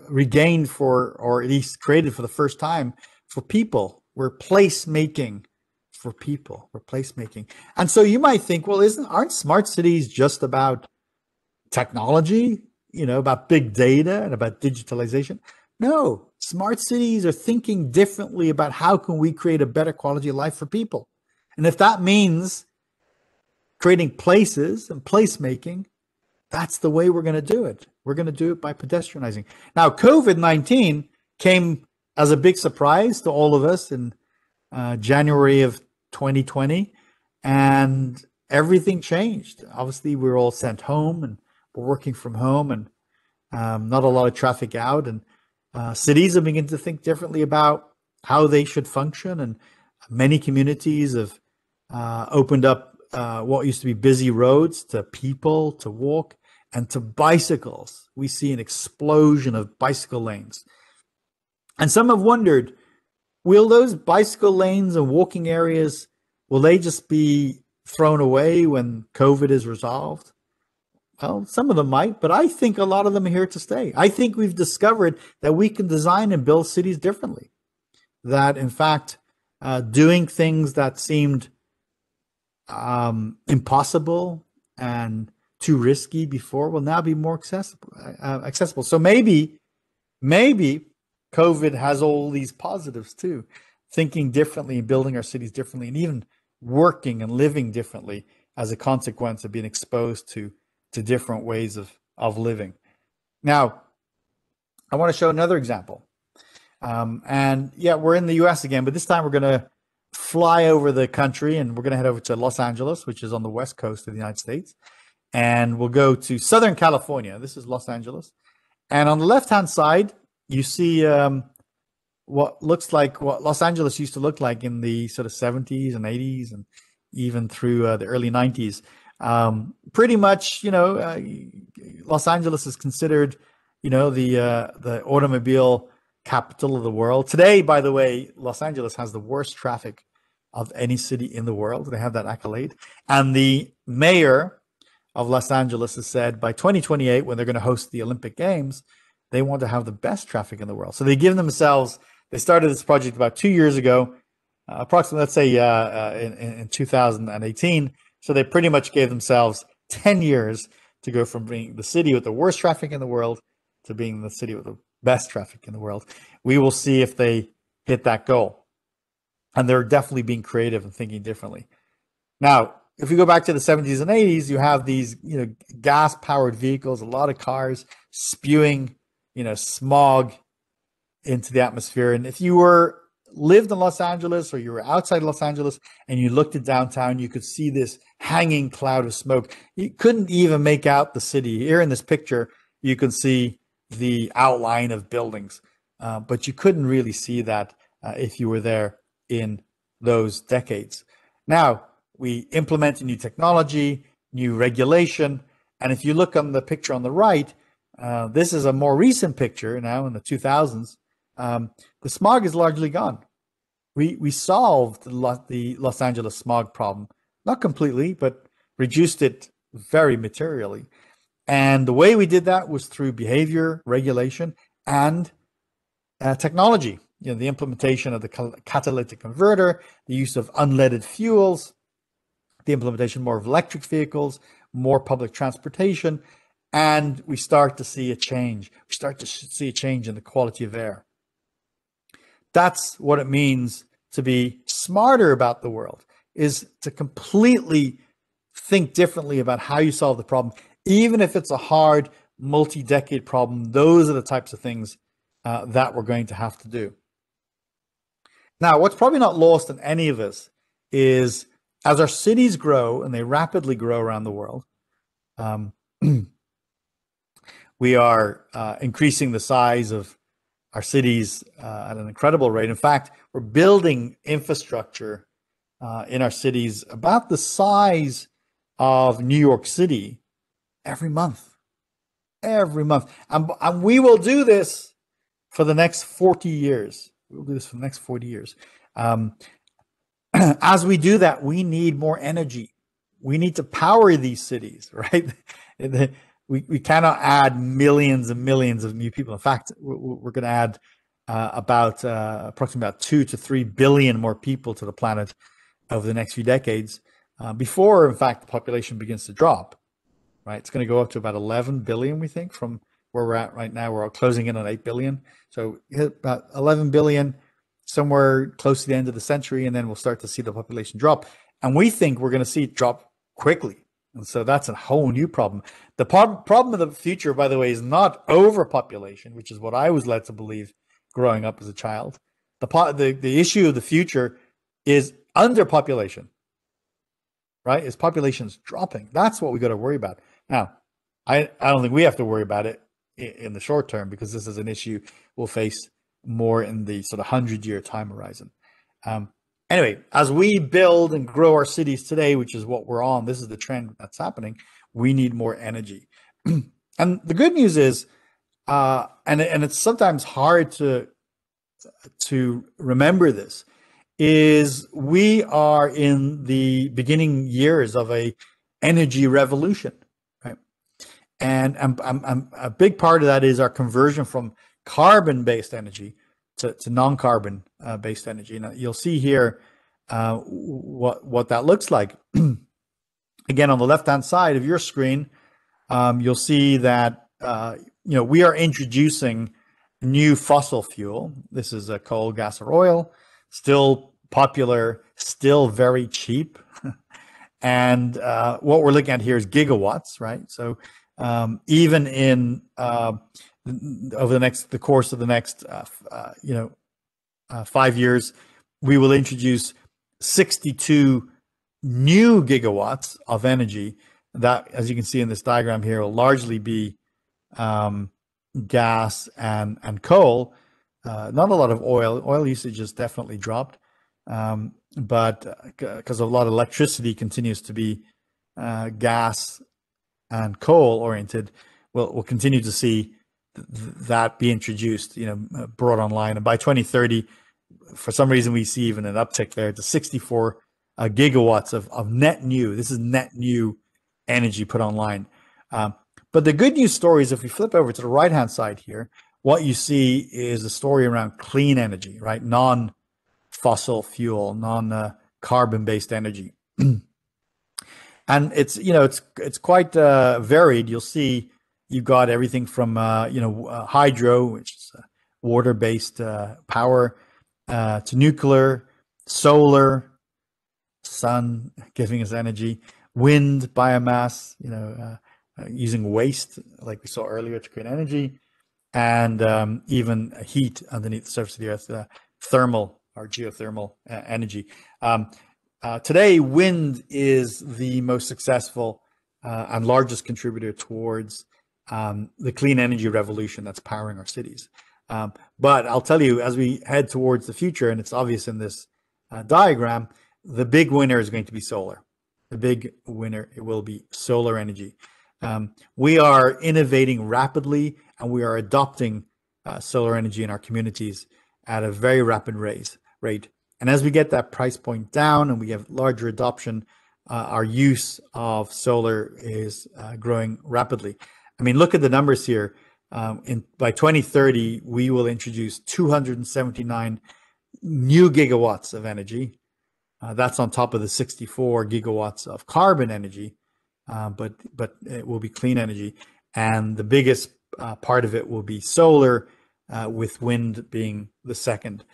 regained or at least created for the first time for people. We're placemaking for people. We're placemaking. And so you might think, well, aren't smart cities just about technology, about big data and about digitalization? No, smart cities are thinking differently about how can we create a better quality of life for people. And if that means creating places and placemaking, that's the way we're going to do it. We're going to do it by pedestrianizing. Now, COVID-19 came as a big surprise to all of us in January of 2020, and everything changed. Obviously, we were all sent home and we're working from home, and not a lot of traffic out. And cities are beginning to think differently about how they should function. And many communities have opened up what used to be busy roads to people to walk. and to bicycles. We see an explosion of bicycle lanes. And some have wondered, will those bicycle lanes and walking areas, will they just be thrown away when COVID is resolved? Well, some of them might, but I think a lot of them are here to stay. I think we've discovered that we can design and build cities differently. That, in fact, doing things that seemed impossible and too risky before will now be more accessible. So maybe COVID has all these positives too. Thinking differently and building our cities differently, and even working and living differently as a consequence of being exposed to different ways of living. Now, I want to show another example. And yeah, we're in the US again, but this time we're going to fly over the country, and we're going to head over to Los Angeles, which is on the west coast of the United States. And we'll go to Southern California. This is Los Angeles. And on the left-hand side, you see what looks like what Los Angeles used to look like in the sort of 70s and 80s and even through the early 90s. Pretty much, Los Angeles is considered, the automobile capital of the world. Today, by the way, Los Angeles has the worst traffic of any city in the world. They have that accolade. And the mayor of Los Angeles has said by 2028, when they're going to host the Olympic Games, they want to have the best traffic in the world. So they give themselves, they started this project about 2 years ago, approximately, let's say in 2018. So they pretty much gave themselves 10 years to go from being the city with the worst traffic in the world to being the city with the best traffic in the world. We will see if they hit that goal. And they're definitely being creative and thinking differently. Now, if we go back to the 70s and 80s, you have these, gas-powered vehicles, a lot of cars spewing, smog into the atmosphere. And if you lived in Los Angeles, or you were outside Los Angeles and you looked at downtown, you could see this hanging cloud of smoke. You couldn't even make out the city. Here in this picture, you can see the outline of buildings, but you couldn't really see that if you were there in those decades. Now, we implement new technology, new regulation, and if you look on the picture on the right, this is a more recent picture now in the 2000s. The smog is largely gone. We solved the Los Angeles smog problem, not completely, but reduced it very materially. And the way we did that was through behavior, regulation, and technology. The implementation of the catalytic converter, the use of unleaded fuels, the implementation more of electric vehicles, more public transportation, and we start to see a change. We start to see a change in the quality of air. That's what it means to be smarter about the world, is to completely think differently about how you solve the problem. Even if it's a hard multi-decade problem, those are the types of things that we're going to have to do. Now, what's probably not lost in any of us is as our cities grow, and they rapidly grow around the world, we are increasing the size of our cities at an incredible rate. In fact, we're building infrastructure in our cities about the size of New York City every month. And we will do this for the next 40 years. We'll do this for the next 40 years. As we do that, we need more energy. We need to power these cities, right? We cannot add millions and millions of new people. In fact, we're going to add approximately about 2 to 3 billion more people to the planet over the next few decades before, in fact, the population begins to drop, right? It's going to go up to about 11 billion, we think, from where we're at right now. We're closing in on 8 billion. So hit about 11 billion somewhere close to the end of the century, and then we'll start to see the population drop. And we think we're going to see it drop quickly. And so that's a whole new problem. The problem of the future, by the way, is not overpopulation, which is what I was led to believe growing up as a child. The issue of the future is underpopulation, right? Is population's dropping. That's what we got to worry about. Now, I don't think we have to worry about it in the short term, because this is an issue we'll face more in the sort of 100-year time horizon. Anyway, as we build and grow our cities today, which is what we're on, this is the trend that's happening, we need more energy. And the good news is, and it's sometimes hard to remember this, is we are in the beginning years of a energy revolution, right? And a big part of that is our conversion from carbon-based energy to non-carbon based energy. Now, you'll see here what that looks like. Again, on the left-hand side of your screen, you'll see that we are introducing new fossil fuel. This is a coal, gas, or oil, still popular, still very cheap. And what we're looking at here is gigawatts, right? So even in over the course of the next 5 years, we will introduce 62 new gigawatts of energy that, as you can see in this diagram here, will largely be gas and coal. Not a lot of oil. Oil usage has definitely dropped, but because a lot of electricity continues to be gas and coal oriented, we'll continue to see that be introduced, brought online. And by 2030, for some reason, we see even an uptick there to 64 gigawatts of net new. This is net new energy put online. But the good news story is, if we flip over to the right-hand side here, what you see is a story around clean energy, right? Non-fossil fuel, non-carbon-based energy. And it's quite varied. You'll see you've got everything from hydro, which is water-based power, to nuclear, solar, sun giving us energy, wind, biomass, using waste like we saw earlier to create energy, and even heat underneath the surface of the earth, thermal or geothermal energy. Today, wind is the most successful and largest contributor towards the clean energy revolution that's powering our cities. But I'll tell you, as we head towards the future, and it's obvious in this diagram, the big winner is going to be solar. The big winner, it will be solar energy. We are innovating rapidly, and we are adopting solar energy in our communities at a very rapid rate. And as we get that price point down and we have larger adoption, our use of solar is growing rapidly. I mean, look at the numbers here. By 2030, we will introduce 279 new gigawatts of energy. That's on top of the 64 gigawatts of carbon energy, but it will be clean energy. And the biggest part of it will be solar, with wind being the second.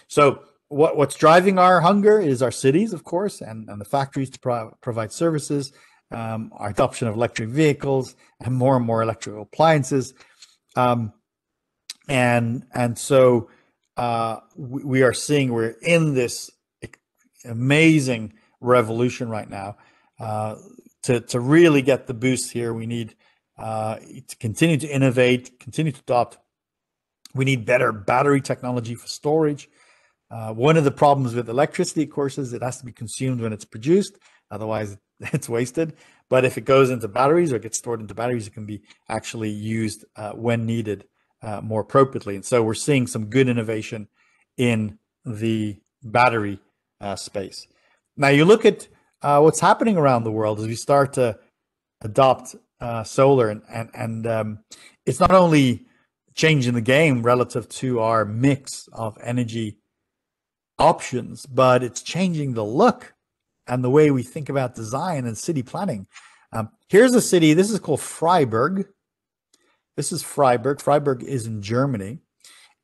So what's driving our hunger is our cities, of course, and the factories to provide services, our adoption of electric vehicles and more electrical appliances. And so we are seeing we're in this amazing revolution right now. To really get the boost here, we need to continue to innovate, continue to adopt. We need better battery technology for storage. One of the problems with electricity, of course, is it has to be consumed when it's produced. Otherwise, it's wasted. But if it goes into batteries or gets stored into batteries, it can be actually used when needed more appropriately. And so we're seeing some good innovation in the battery space. Now, you look at what's happening around the world as we start to adopt solar, and it's not only changing the game relative to our mix of energy options, but it's changing the look and the way we think about design and city planning. Here's a city. This is called Freiburg. This is Freiburg. Freiburg is in Germany,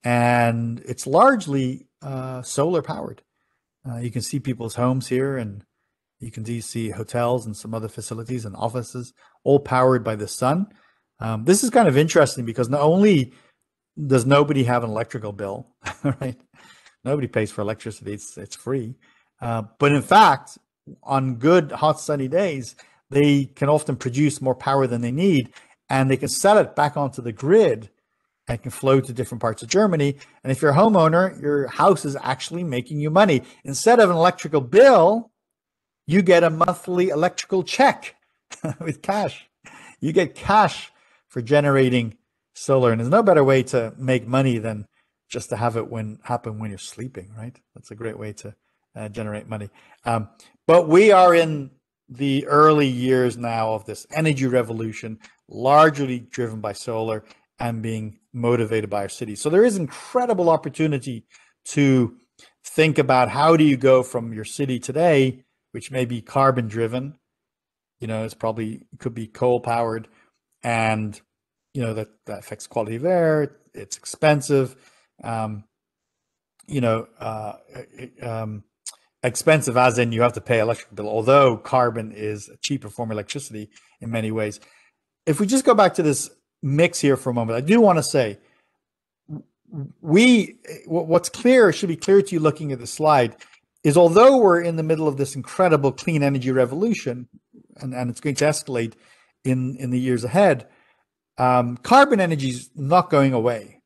and it's largely solar powered. You can see people's homes here, and you can see hotels and some other facilities and offices, all powered by the sun. This is kind of interesting because not only does nobody have an electrical bill, right? Nobody pays for electricity. It's free. But in fact, on good, hot, sunny days, they can often produce more power than they need, and they can sell it back onto the grid and can flow to different parts of Germany. And if you're a homeowner, your house is actually making you money. Instead of an electrical bill, you get a monthly electrical check with cash You get cash for generating solar, and there's no better way to make money than just to have it happen when you're sleeping, right? That's a great way to generate money. But we are in the early years now of this energy revolution, largely driven by solar and being motivated by our cities. So there is incredible opportunity to think about how do you go from your city today, which may be carbon driven, it could be coal powered, and that affects quality of air. It's expensive, expensive as in you have to pay electric bill, although carbon is a cheaper form of electricity in many ways. If we just go back to this mix here for a moment, I do want to say what's clear, should be clear to you looking at the slide, is although we're in the middle of this incredible clean energy revolution, and it's going to escalate in the years ahead, carbon energy is not going away.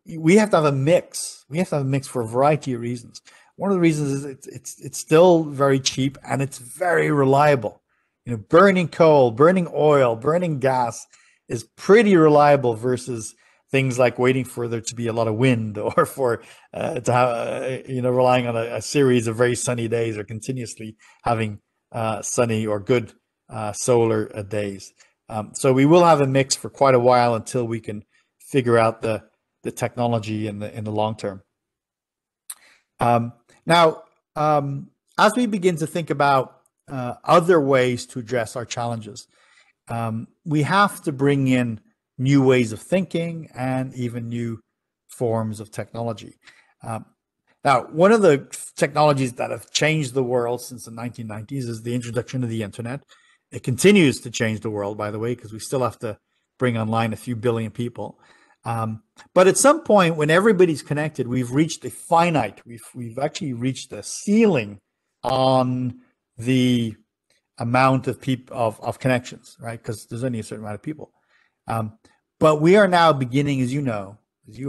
We have to have a mix. We have to have a mix for a variety of reasons. One of the reasons is it's still very cheap and it's very reliable. Burning coal, burning oil, burning gas is pretty reliable versus things like waiting for there to be a lot of wind, or for to have relying on a series of very sunny days, or continuously having sunny or good solar days. So we will have a mix for quite a while until we can figure out the technology in the long term. Now, as we begin to think about other ways to address our challenges, we have to bring in new ways of thinking and even new forms of technology. Now, one of the technologies that have changed the world since the 1990s is the introduction of the internet. It continues to change the world, by the way, because we still have to bring online a few billion people. But at some point, when everybody's connected, we've reached a finite. We've actually reached a ceiling on the amount of of connections, right? Because there's only a certain amount of people. But we are now beginning, as you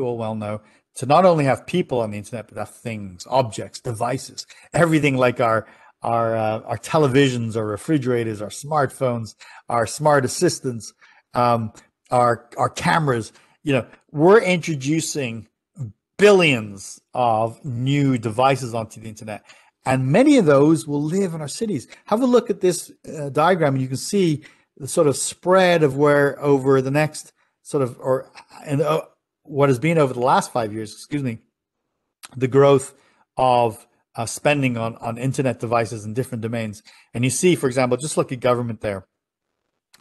all well know, to not only have people on the internet, but have things, objects, devices, everything like our televisions, our refrigerators, our smartphones, our smart assistants, our cameras. We're introducing billions of new devices onto the internet, and many of those will live in our cities. Have a look at this diagram, and you can see the sort of spread of where over the next what has been over the last 5 years, the growth of spending on internet devices in different domains. And you see, for example, just look at government there.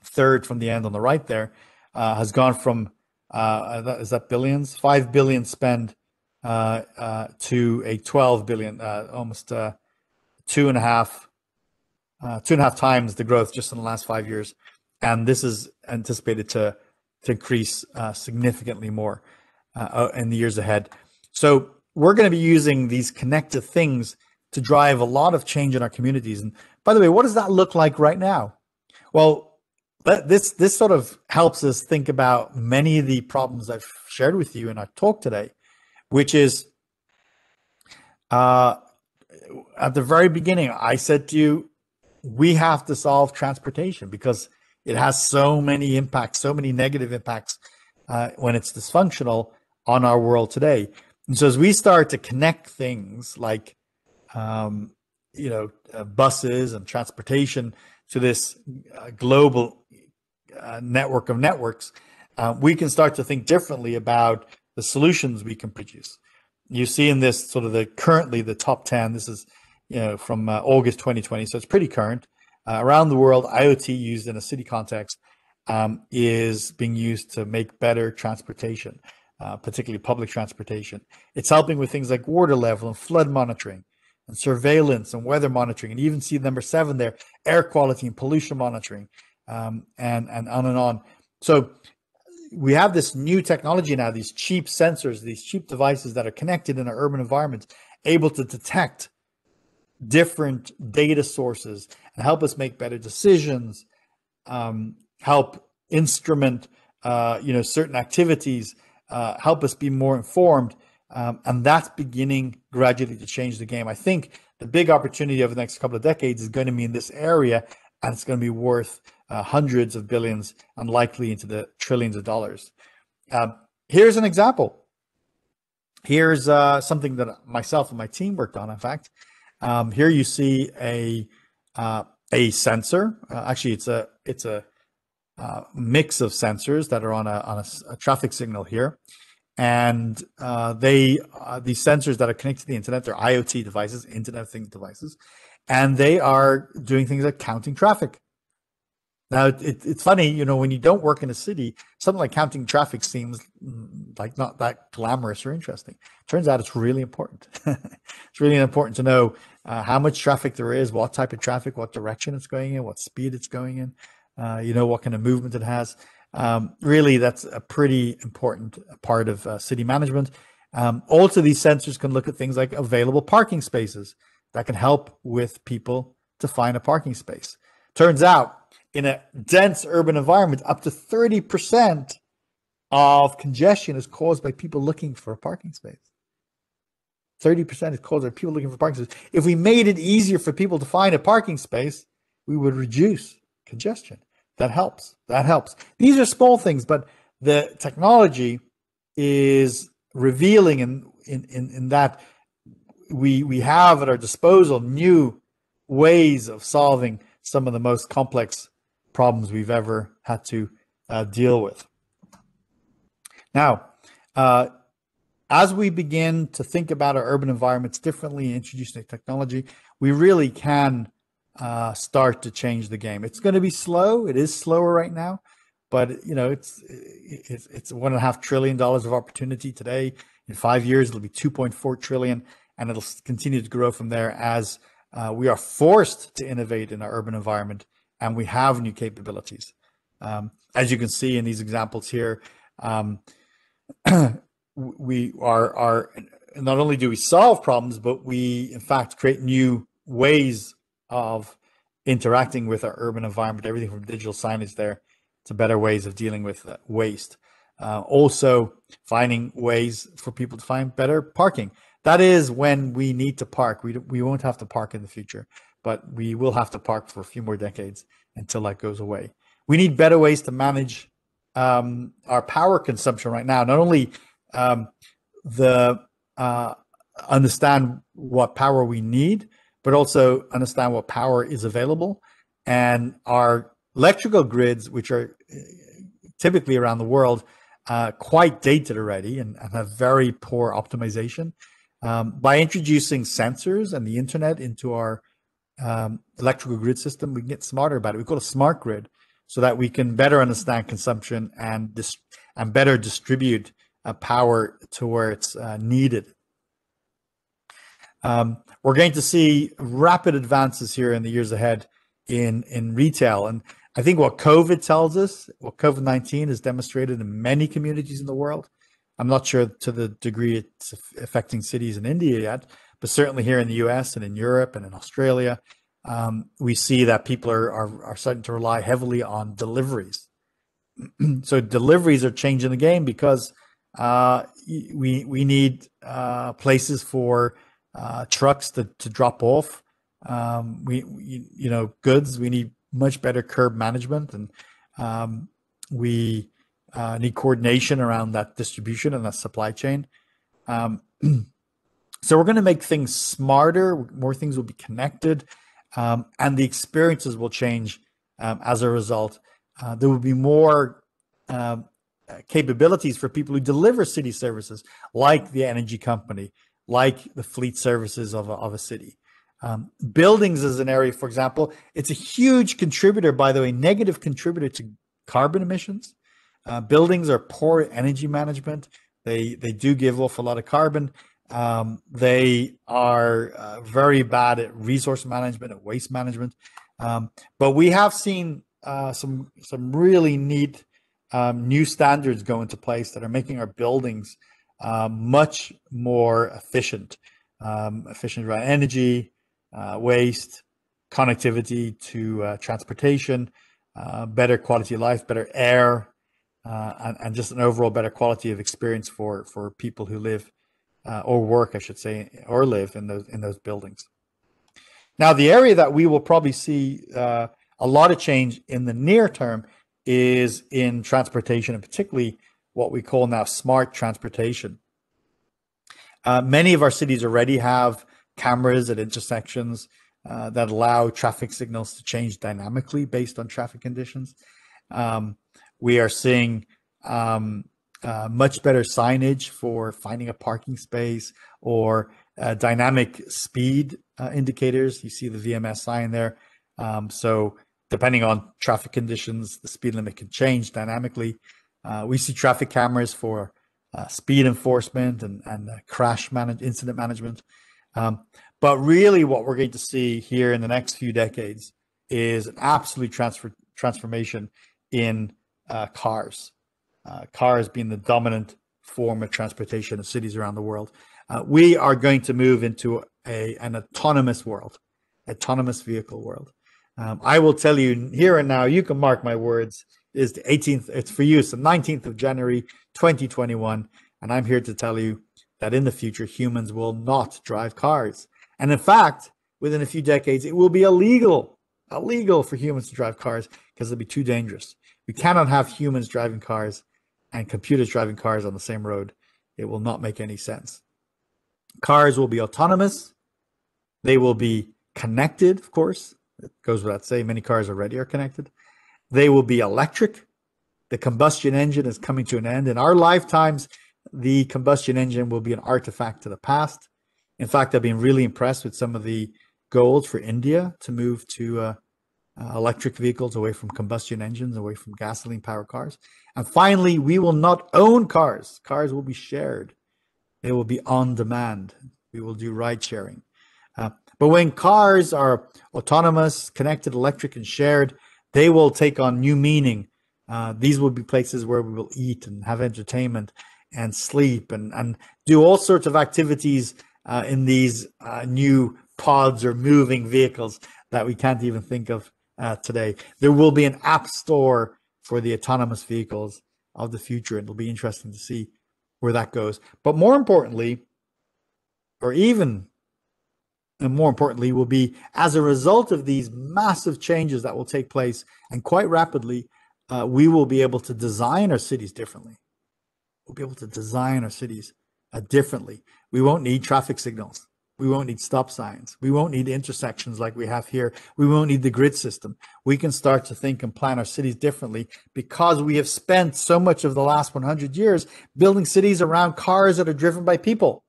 Third from the end on the right there, has gone from, is that billions? 5 billion spend to a 12 billion, almost two and a half times the growth just in the last 5 years. And this is anticipated to increase significantly more in the years ahead. So we're going to be using these connected things to drive a lot of change in our communities. And by the way, what does that look like right now? Well, this sort of helps us think about many of the problems I've shared with you in our talk today, which is at the very beginning, I said to you, we have to solve transportation because it has so many impacts, so many negative impacts when it's dysfunctional on our world today. And so as we start to connect things like, buses and transportation to this global network of networks, we can start to think differently about the solutions we can produce. You see in this sort of currently the top 10, this is from August 2020, so it's pretty current. Around the world, IoT used in a city context is being used to make better transportation, particularly public transportation. It's helping with things like water level and flood monitoring and surveillance and weather monitoring. And you even see number 7 there, air quality and pollution monitoring, and on and on. So we have this new technology now, these cheap sensors, these cheap devices that are connected in our urban environments, able to detect different data sources and help us make better decisions, help instrument certain activities, help us be more informed, and that's beginning gradually to change the game. I think the big opportunity over the next couple of decades is going to be in this area, and it's going to be worth hundreds of billions and likely into the trillions of dollars. Here's an example. Here's something that myself and my team worked on. In fact, here you see a sensor. Actually, it's a mix of sensors that are on a traffic signal here, and these sensors that are connected to the internet, they're IoT devices, Internet of Things devices, and they are doing things like counting traffic. Now, it's funny, when you don't work in a city, something like counting traffic seems like not that glamorous or interesting. Turns out it's really important. It's really important to know how much traffic there is, what type of traffic, what direction it's going in, what speed it's going in, what kind of movement it has. Really, that's a pretty important part of city management. Also, these sensors can look at things like available parking spaces that can help with people to find a parking space. Turns out, in a dense urban environment, up to 30% of congestion is caused by people looking for a parking space. 30% is caused by people looking for parking space. If we made it easier for people to find a parking space, we would reduce congestion. That helps. That helps. These are small things, but the technology is revealing in that we have at our disposal new ways of solving some of the most complex problems we've ever had to deal with. Now, as we begin to think about our urban environments differently and introduce new technology, we really can start to change the game. It's going to be slow. It is slower right now, but it's $1.5 trillion of opportunity today. In 5 years, it'll be 2.4 trillion, and it'll continue to grow from there as we are forced to innovate in our urban environment, and we have new capabilities. As you can see in these examples here, we are not only do we solve problems, but we in fact create new ways of interacting with our urban environment. Everything from digital signage there to better ways of dealing with waste. Also finding ways for people to find better parking. That is when we need to park. We won't have to park in the future, but we will have to park for a few more decades until that goes away. We need better ways to manage our power consumption right now. Not only understand what power we need, but also understand what power is available. And our electrical grids, which are typically around the world, quite dated already and have very poor optimization. By introducing sensors and the internet into our electrical grid system, we can get smarter about it. We call it a smart grid, so that we can better understand consumption and better distribute power to where it's needed. We're going to see rapid advances here in the years ahead in retail. And I think what COVID tells us, what COVID-19 has demonstrated in many communities in the world, I'm not sure to the degree it's affecting cities in India yet, but certainly here in the US and in Europe and in Australia, we see that people are starting to rely heavily on deliveries. So deliveries are changing the game because we need places for trucks to drop off goods. We need much better curb management, and we need coordination around that distribution and that supply chain. So we're going to make things smarter. More things will be connected, and the experiences will change as a result. There will be more capabilities for people who deliver city services, like the energy company, like the fleet services of a city. Buildings is an area, for example, it's a huge contributor, by the way, negative contributor to carbon emissions. Buildings are poor energy management. They do give off a lot of carbon. They are very bad at resource management, at waste management. But we have seen some really neat new standards go into place that are making our buildings much more efficient around energy, waste, connectivity to transportation, better quality of life, better air, and just an overall better quality of experience for people who live or work, I should say, or live in those buildings. Now, the area that we will probably see A lot of change in the near term is in transportation, and particularly what we call now smart transportation. Many of our cities already have cameras at intersections that allow traffic signals to change dynamically based on traffic conditions. We are seeing much better signage for finding a parking space, or dynamic speed indicators. You see the VMS sign there. So depending on traffic conditions, the speed limit can change dynamically. We see traffic cameras for speed enforcement and incident management. But really what we're going to see here in the next few decades is an absolute transformation in cars. Cars being the dominant form of transportation in cities around the world. We are going to move into an autonomous world, autonomous vehicle world. I will tell you here and now, you can mark my words, is the 18th, it's for you, it's the 19th of January, 2021. And I'm here to tell you that in the future, humans will not drive cars. And in fact, within a few decades, it will be illegal for humans to drive cars because it'll be too dangerous. We cannot have humans driving cars and computers driving cars on the same road. It will not make any sense. Cars will be autonomous. They will be connected, of course. It goes without saying, many cars already are connected. They will be electric. The combustion engine is coming to an end. In our lifetimes, the combustion engine will be an artifact to the past. In fact, I've been really impressed with some of the goals for India to move to electric vehicles, away from combustion engines, away from gasoline-powered cars. And finally, we will not own cars. Cars will be shared. They will be on demand. We will do ride sharing. But when cars are autonomous, connected, electric, and shared, they will take on new meaning. These will be places where we will eat and have entertainment and sleep and do all sorts of activities in these new pods or moving vehicles that we can't even think of today. There will be an app store for the autonomous vehicles of the future. It'll be interesting to see where that goes. But more importantly, or even more importantly, will be as a result of these massive changes that will take place, and quite rapidly, we will be able to design our cities differently. We'll be able to design our cities differently. We won't need traffic signals. We won't need stop signs. We won't need intersections like we have here. We won't need the grid system. We can start to think and plan our cities differently because we have spent so much of the last 100 years building cities around cars that are driven by people.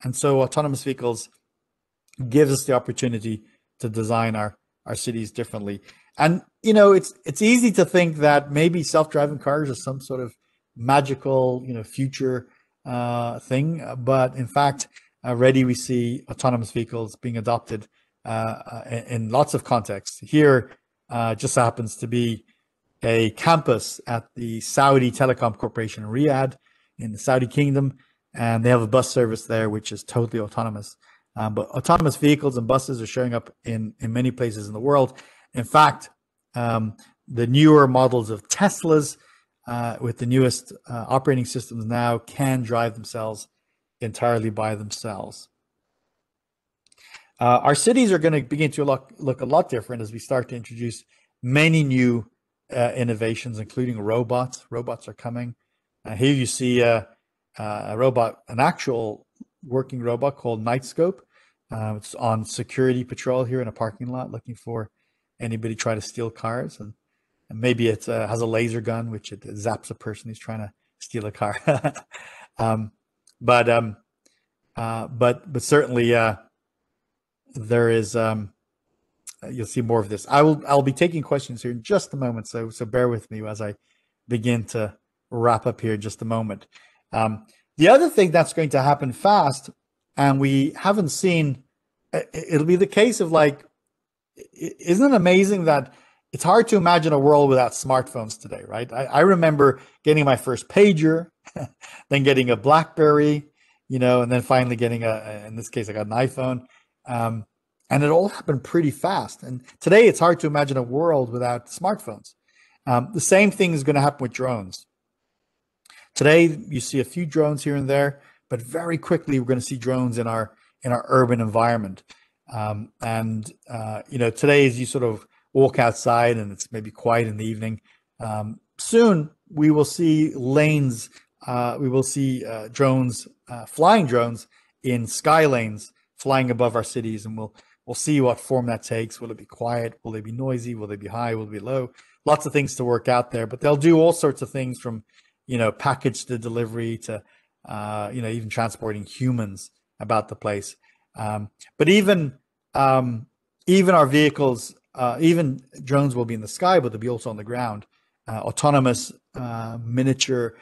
And so autonomous vehicles gives us the opportunity to design our cities differently. And, you know, it's easy to think that maybe self-driving cars are some sort of magical, future thing. But in fact, already we see autonomous vehicles being adopted in lots of contexts. Here just happens to be a campus at the Saudi Telecom Corporation in Riyadh in the Saudi Kingdom, and they have a bus service there which is totally autonomous. But autonomous vehicles and buses are showing up in many places in the world. In fact, the newer models of Teslas with the newest operating systems now can drive themselves entirely by themselves. Our cities are going to begin to look a lot different as we start to introduce many new innovations, including robots. Robots are coming. Here you see a robot, an actual working robot called Nightscope. It's on security patrol here in a parking lot, looking for anybody try to steal cars, and maybe it has a laser gun, which it zaps a person who's trying to steal a car. But certainly there is. You'll see more of this. I'll be taking questions here in just a moment, so bear with me as I begin to wrap up here in just a moment. The other thing that's going to happen fast, and we haven't seen, it'll be the case of like, isn't it amazing that it's hard to imagine a world without smartphones today, right? I remember getting my first pager, then getting a BlackBerry, and then finally getting in this case, I got an iPhone. And it all happened pretty fast. And today it's hard to imagine a world without smartphones. The same thing is going to happen with drones. Today, you see a few drones here and there, but very quickly we're going to see drones in our urban environment. Today, as you sort of walk outside and it's maybe quiet in the evening. Soon we will see lanes, we will see drones, flying drones in sky lanes flying above our cities, and we'll see what form that takes. Will it be quiet? Will they be noisy? Will they be high? Will they be low? Lots of things to work out there, but they'll do all sorts of things from, package to delivery to, even transporting humans about the place. But even our vehicles, even drones will be in the sky, but they'll be also on the ground. Autonomous miniature,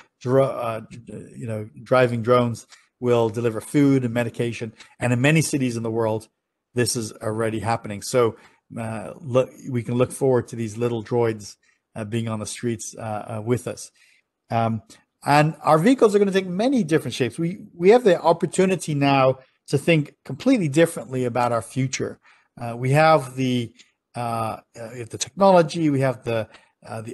driving drones will deliver food and medication. And in many cities in the world, this is already happening. So we can look forward to these little droids being on the streets with us. And our vehicles are going to take many different shapes. We have the opportunity now to think completely differently about our future. We have the technology, we have the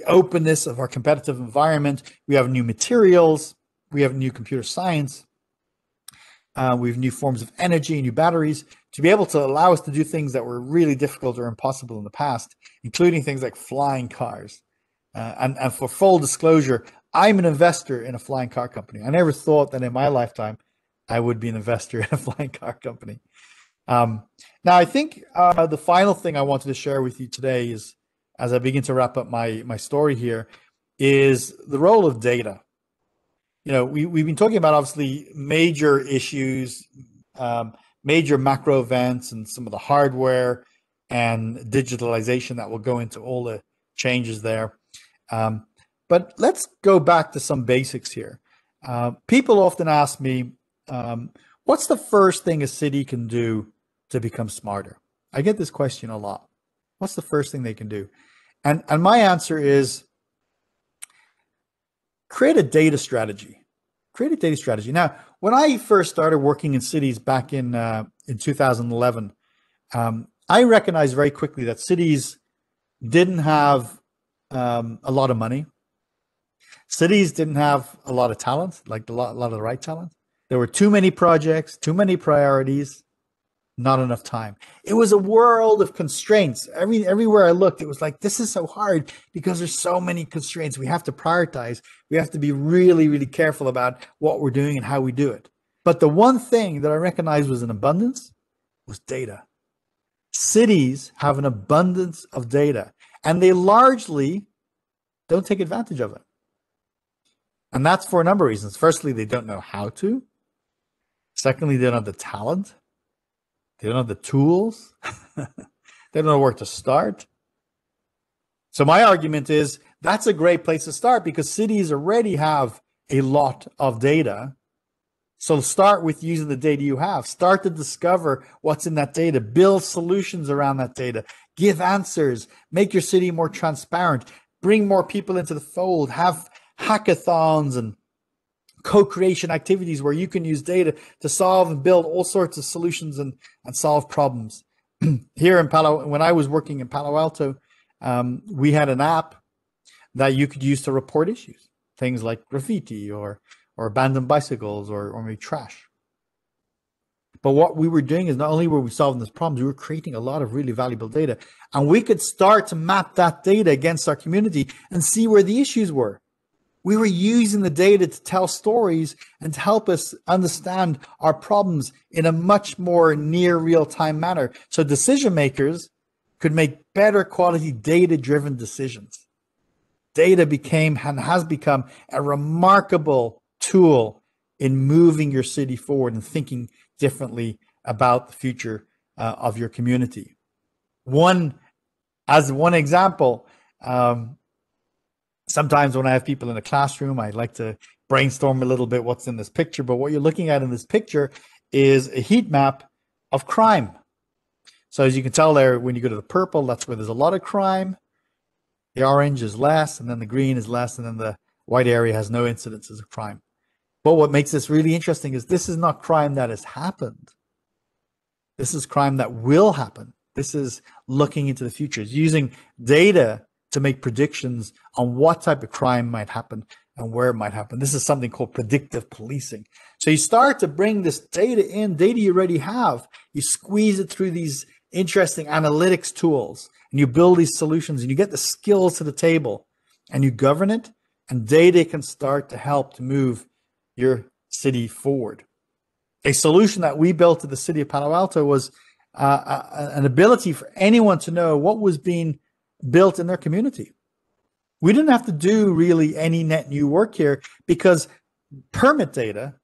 openness of our competitive environment, we have new materials, we have new computer science, we have new forms of energy, new batteries, to be able to allow us to do things that were really difficult or impossible in the past, including things like flying cars. And for full disclosure, I'm an investor in a flying car company. I never thought that in my lifetime I would be an investor in a flying car company. Now, I think the final thing I wanted to share with you today is, as I begin to wrap up my story here, is the role of data. We've been talking about obviously major issues, major macro events, and some of the hardware and digitalization that will go into all the changes there. But let's go back to some basics here. People often ask me, what's the first thing a city can do to become smarter? I get this question a lot. What's the first thing they can do? And my answer is create a data strategy. Create a data strategy. Now, when I first started working in cities back in 2011, I recognized very quickly that cities didn't have a lot of money. Cities didn't have a lot of talent, like a lot of the right talent. There were too many projects, too many priorities, not enough time. It was a world of constraints. Everywhere I looked, it was like, this is so hard because there's so many constraints. We have to prioritize. We have to be really, really careful about what we're doing and how we do it. But the one thing that I recognized was an abundance was data. Cities have an abundance of data, and they largely don't take advantage of it. And that's for a number of reasons. Firstly, they don't know how to. Secondly, they don't have the talent. They don't have the tools. They don't know where to start. So my argument is that's a great place to start because cities already have a lot of data. So start with using the data you have. Start to discover what's in that data. Build solutions around that data. Give answers. Make your city more transparent. Bring more people into the fold. Have hackathons and co-creation activities where you can use data to solve and build all sorts of solutions and solve problems. Here in when I was working in Palo Alto, we had an app that you could use to report issues, things like graffiti or abandoned bicycles or maybe trash. But what we were doing is not only were we solving those problems, we were creating a lot of really valuable data. And we could start to map that data against our community and see where the issues were. We were using the data to tell stories and to help us understand our problems in a much more near real-time manner. So decision makers could make better quality data-driven decisions. Data became and has become a remarkable tool in moving your city forward and thinking differently about the future of your community. As one example, sometimes when I have people in a classroom, I like to brainstorm a little bit what's in this picture. But what you're looking at in this picture is a heat map of crime. So as you can tell there, when you go to the purple, that's where there's a lot of crime. The orange is less, and then the green is less, and then the white area has no incidences of crime. But what makes this really interesting is this is not crime that has happened. This is crime that will happen. This is looking into the future. It's using data to make predictions on what type of crime might happen and where it might happen. This is something called predictive policing. So you start to bring this data in, data you already have. You squeeze it through these interesting analytics tools, and you build these solutions and you get the skills to the table and you govern it, and data can start to help to move your city forward. A solution that we built at the city of Palo Alto was an ability for anyone to know what was being built in their community. We didn't have to do really any net new work here, because permit data,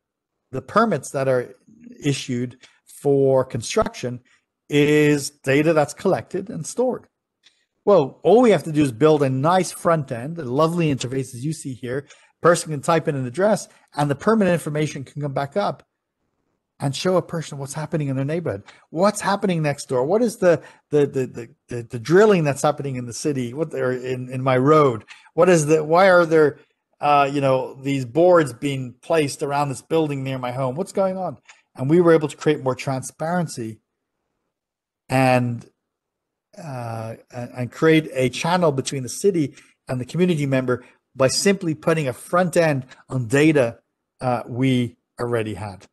the permits that are issued for construction, is data that's collected and stored. Well, all we have to do is build a nice front end, a lovely interface as you see here. Person can type in an address and the permit information can come back up and show a person what's happening in their neighborhood, what's happening next door, what is the drilling that's happening in the city, what they're in my road, what is why are there these boards being placed around this building near my home, what's going on? And we were able to create more transparency and create a channel between the city and the community member by simply putting a front end on data we already had.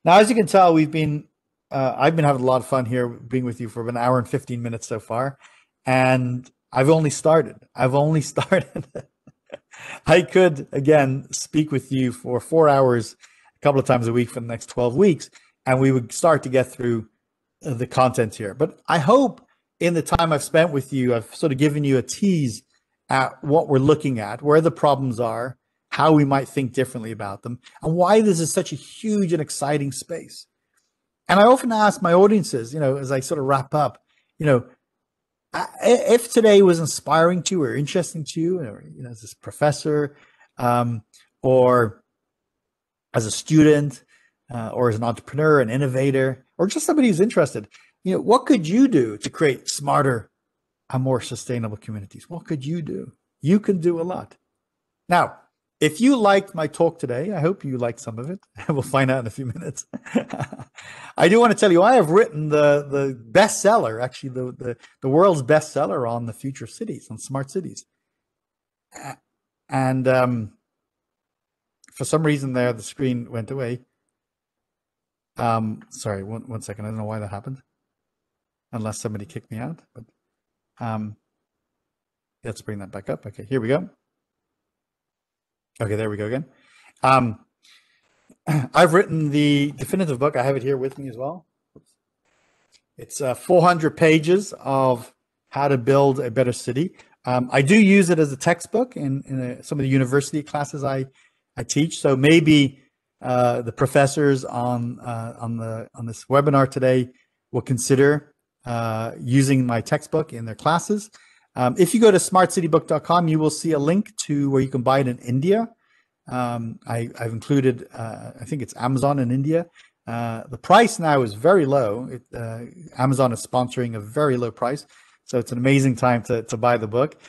Now, as you can tell, I've been having a lot of fun here being with you for an hour and 15 minutes so far, and I've only started. I could, again, speak with you for 4 hours a couple of times a week for the next 12 weeks, and we would start to get through the content here. But I hope in the time I've spent with you, I've sort of given you a tease at what we're looking at, where the problems are, how we might think differently about them, and why this is such a huge and exciting space. And I often ask my audiences, as I sort of wrap up, if today was inspiring to you or interesting to you, or, as a professor, or as a student, or as an entrepreneur, an innovator, or just somebody who's interested, what could you do to create smarter and more sustainable communities? What could you do? You can do a lot. Now, if you liked my talk today, I hope you liked some of it. We'll find out in a few minutes. I do want to tell you, I have written the bestseller, actually the world's bestseller on the future of cities, on smart cities. And for some reason there, the screen went away. Sorry, one second. I don't know why that happened, unless somebody kicked me out. But let's bring that back up. Okay, here we go. Okay, there we go again. I've written the definitive book. I have it here with me as well. It's 400 pages of how to build a better city. I do use it as a textbook in some of the university classes I teach. So maybe the professors on this webinar today will consider using my textbook in their classes. If you go to smartcitybook.com, you will see a link to where you can buy it in India. I've included, I think it's Amazon in India. The price now is very low. Amazon is sponsoring a very low price. So it's an amazing time to buy the book.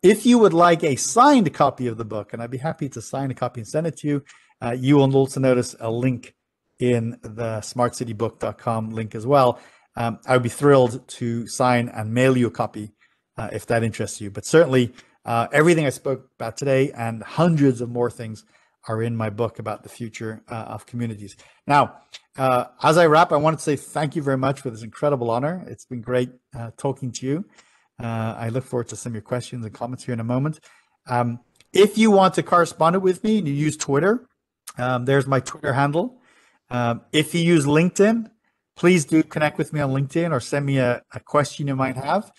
If you would like a signed copy of the book, and I'd be happy to sign a copy and send it to you, you will also notice a link in the smartcitybook.com link as well. I would be thrilled to sign and mail you a copy if that interests you. But certainly everything I spoke about today and hundreds of more things are in my book about the future of communities. Now, as I wrap, I wanted to say thank you very much for this incredible honor. It's been great talking to you. I look forward to some of your questions and comments here in a moment. If you want to correspond with me and you use Twitter, there's my Twitter handle. If you use LinkedIn, please do connect with me on LinkedIn or send me a question you might have.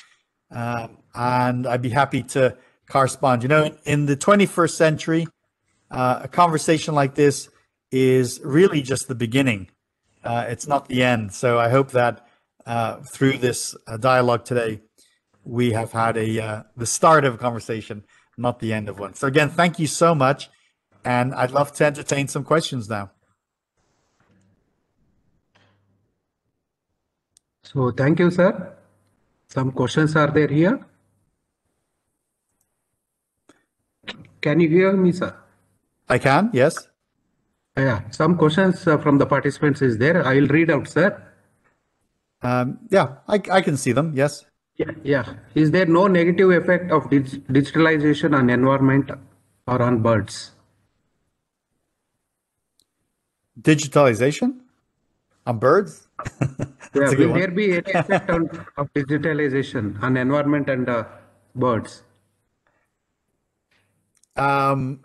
And I'd be happy to correspond. In the 21st century, a conversation like this is really just the beginning. It's not the end. So I hope that through this dialogue today, we have had the start of a conversation, not the end of one. So again, thank you so much. And I'd love to entertain some questions now. So thank you, sir. Some questions are there here. Can you hear me, sir? I can, yes. Yeah, some questions from the participants is there. I will read out, sir. Yeah, I can see them, yes. Yeah. Is there no negative effect of digitalization on environment or on birds? Digitalization on birds? Yeah, a good will one. there be any effect of digitalization on environment and birds? Um,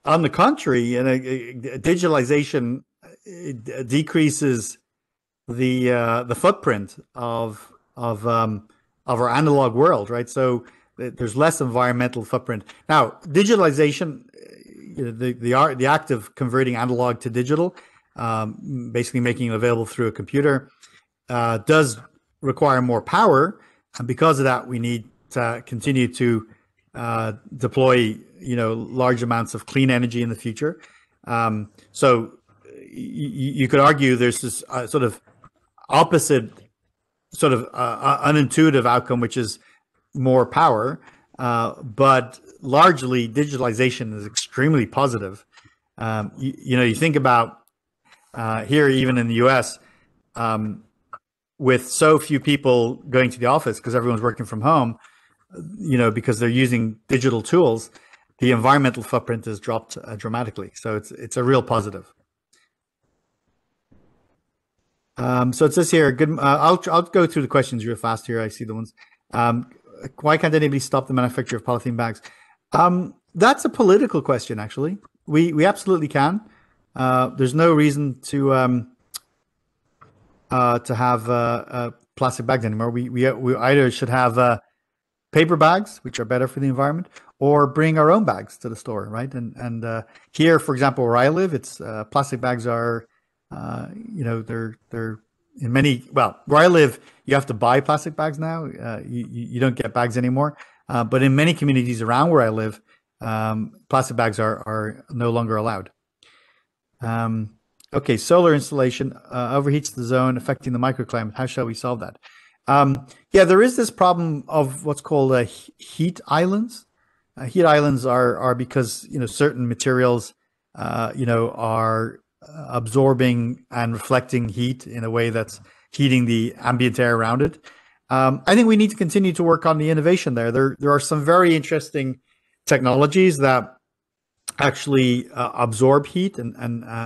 on the contrary, digitalization decreases the footprint of our analog world, right? So there's less environmental footprint. Now, digitalization, the act of converting analog to digital, basically making it available through a computer, does require more power, and because of that, we need to continue to deploy, large amounts of clean energy in the future. So you could argue there's this sort of opposite, sort of unintuitive outcome, which is more power. But largely, digitalization is extremely positive. You think about here, even in the US, with so few people going to the office because everyone's working from home, because they're using digital tools, the environmental footprint has dropped dramatically. So it's a real positive. So it says here, good. I'll go through the questions real fast here. I see the ones. Why can't anybody stop the manufacture of polythene bags? That's a political question, actually. We absolutely can. There's no reason to have plastic bags anymore. We either should have paper bags, which are better for the environment, or bring our own bags to the store, right? And here, for example, where I live, it's plastic bags are. They're in many, well, where I live, you have to buy plastic bags now. You don't get bags anymore. But in many communities around where I live, plastic bags are no longer allowed. Okay, solar installation overheats the zone, affecting the microclimate. How shall we solve that? Yeah, there is this problem of what's called heat islands. Heat islands are because certain materials are absorbing and reflecting heat in a way that's heating the ambient air around it. I think we need to continue to work on the innovation there. There are some very interesting technologies that actually absorb heat and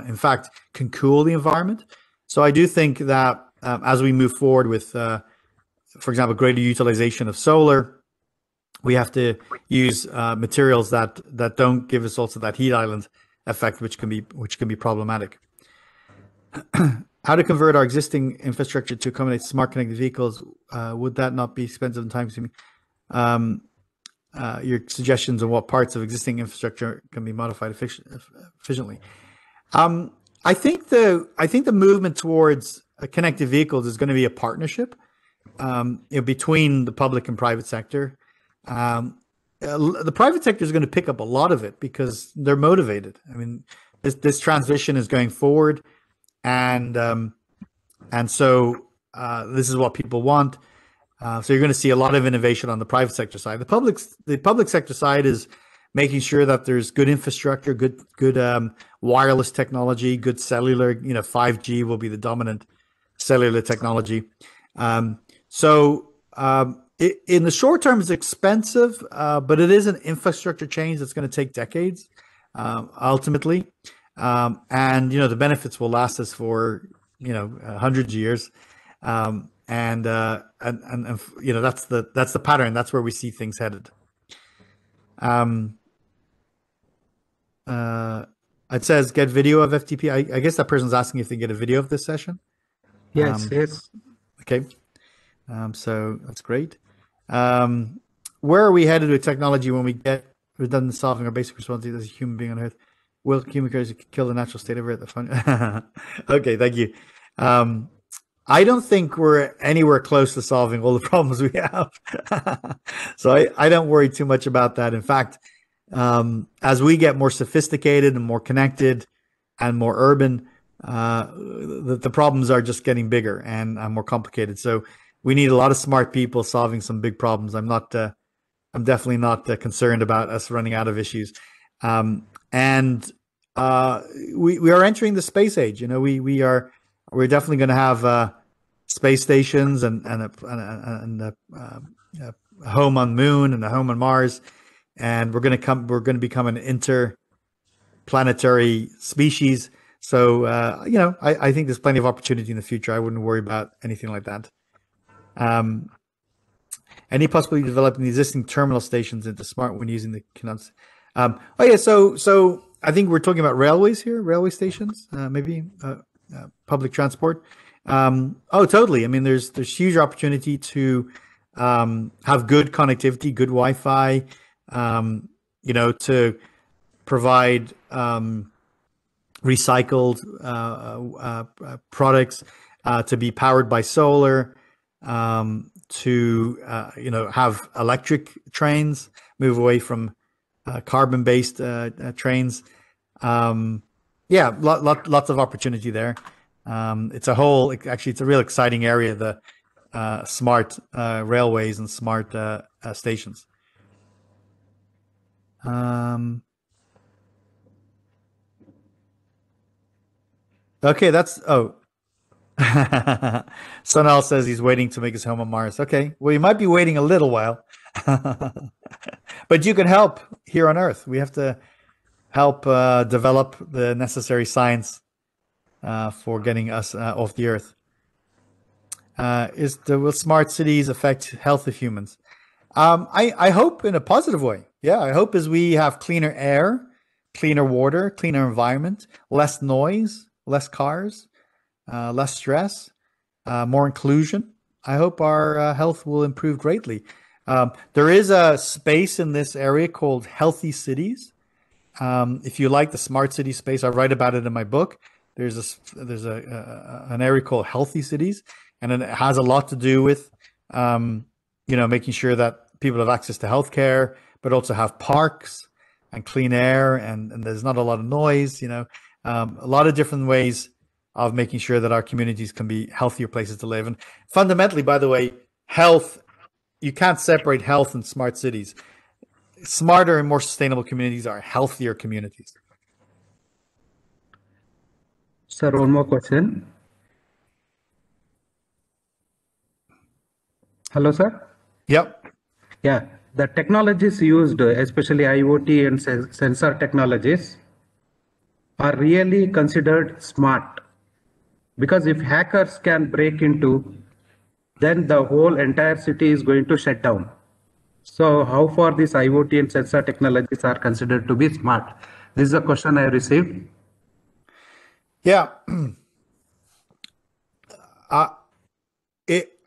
in fact can cool the environment. So I do think that as we move forward with, for example, greater utilization of solar, we have to use materials that don't give us also that heat island effect, which can be problematic. How to convert our existing infrastructure to accommodate smart connected vehicles? Would that not be expensive and time consuming? Your suggestions on what parts of existing infrastructure can be modified efficiently. I think the movement towards connected vehicles is going to be a partnership between the public and private sector. The private sector is going to pick up a lot of it because they're motivated. I mean, this transition is going forward, and so this is what people want. So you're going to see a lot of innovation on the private sector side. The public sector side is making sure that there's good infrastructure, good wireless technology, good cellular. 5G will be the dominant cellular technology. In the short term, it's expensive, but it is an infrastructure change that's going to take decades, ultimately. And the benefits will last us for hundreds of years. And that's the pattern. That's where we see things headed. It says get video of FTP. I guess that person's asking if they get a video of this session. Yes. Okay. So that's great. Where are we headed with technology when we get redundant solving our basic responsibility as a human being on Earth? Will human creatures kill the natural state of Earth? Okay, thank you. I don't think we're anywhere close to solving all the problems we have. So I don't worry too much about that. In fact, as we get more sophisticated and more connected and more urban, the problems are just getting bigger and more complicated. So we need a lot of smart people solving some big problems. I'm definitely not concerned about us running out of issues. And we are entering the space age. We're definitely going to have space stations and a home on Moon and a home on Mars, and we're going to become an interplanetary species. So, I think there's plenty of opportunity in the future. I wouldn't worry about anything like that. Any possibility of developing the existing terminal stations into smart when using the canals? So I think we're talking about railways here, railway stations, maybe public transport. Totally. I mean, there's huge opportunity to have good connectivity, good Wi-Fi, to provide recycled products, to be powered by solar, to have electric trains, move away from carbon-based trains. Lots of opportunity there. It's a real exciting area, the smart railways and smart stations. Okay, Sonal says he's waiting to make his home on Mars. Okay, well, you might be waiting a little while, but you can help here on Earth. We have to help develop the necessary science for getting us off the Earth. Will smart cities affect health of humans? I hope in a positive way. Yeah, I hope as we have cleaner air, cleaner water, cleaner environment, less noise, less cars, less stress, more inclusion. I hope our health will improve greatly. There is a space in this area called Healthy Cities. If you like the smart city space, I write about it in my book. There's an area called Healthy Cities, and it has a lot to do with making sure that people have access to healthcare, but also have parks and clean air, and there's not a lot of noise. A lot of different ways of making sure that our communities can be healthier places to live. And fundamentally, by the way, health, you can't separate health and smart cities. Smarter and more sustainable communities are healthier communities. Sir, one more question. Hello, sir. Yep. Yeah, the technologies used, especially IoT and sensor technologies, are really considered smart. Because if hackers can break into, then the whole entire city is going to shut down. So how far these IoT and sensor technologies are considered to be smart? This is a question I received. Yeah. I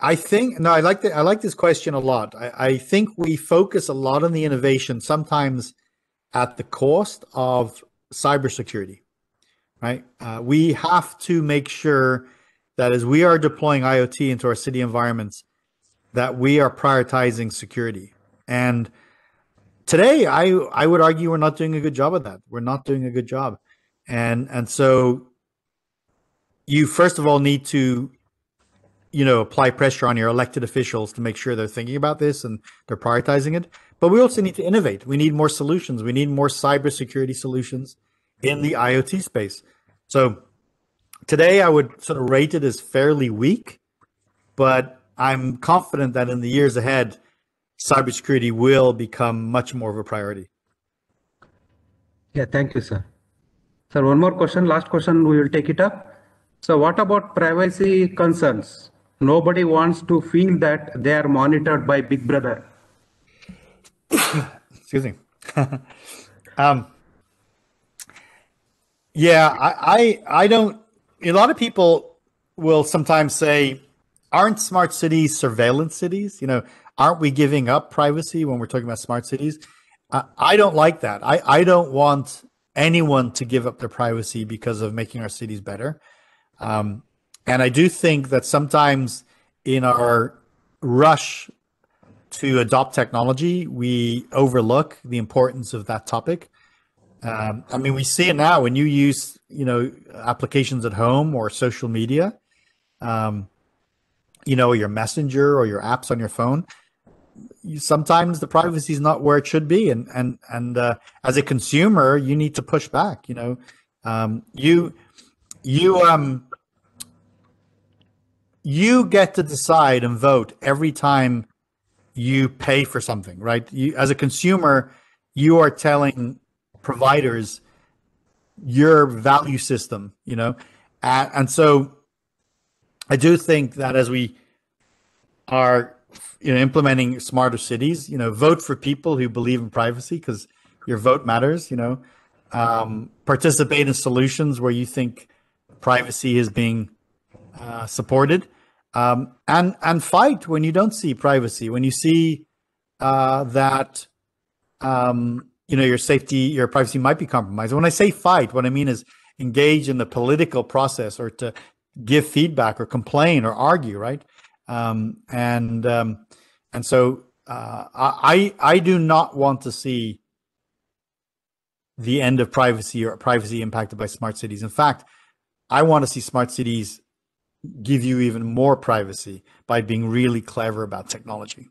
like this question a lot. I think we focus a lot on the innovation, sometimes at the cost of cybersecurity, right? We have to make sure that as we are deploying IoT into our city environments, that we are prioritizing security. And today, I would argue we're not doing a good job of that. We're not doing a good job. And so you first of all need to apply pressure on your elected officials to make sure they're thinking about this and they're prioritizing it. But we also need to innovate. We need more solutions. We need more cybersecurity solutions in the IoT space. So today I would sort of rate it as fairly weak, but I'm confident that in the years ahead, cybersecurity will become much more of a priority. Yeah, thank you, sir. Sir, one more question, last question, we will take it up. So what about privacy concerns? Nobody wants to feel that they are monitored by Big Brother. Excuse me. I don't. A lot of people will sometimes say, "Aren't smart cities surveillance cities? Aren't we giving up privacy when we're talking about smart cities?" I don't like that. I don't want anyone to give up their privacy because of making our cities better. And I do think that sometimes in our rush to adopt technology, we overlook the importance of that topic. We see it now when you use, applications at home or social media, your messenger or your apps on your phone. Sometimes the privacy is not where it should be. And as a consumer, you need to push back, you get to decide and vote every time you pay for something, right? As a consumer, you are telling providers, your value system, you know. And so I do think that as we are, you know, implementing smarter cities, you know, vote for people who believe in privacy, because your vote matters, you know. Participate in solutions where you think privacy is being supported, and fight when you don't see privacy, when you see that you know, your safety, your privacy might be compromised. When I say fight, what I mean is engage in the political process, or to give feedback, or complain, or argue, right? And so I do not want to see the end of privacy, or privacy impacted by smart cities. In fact, I want to see smart cities give you even more privacy by being really clever about technology.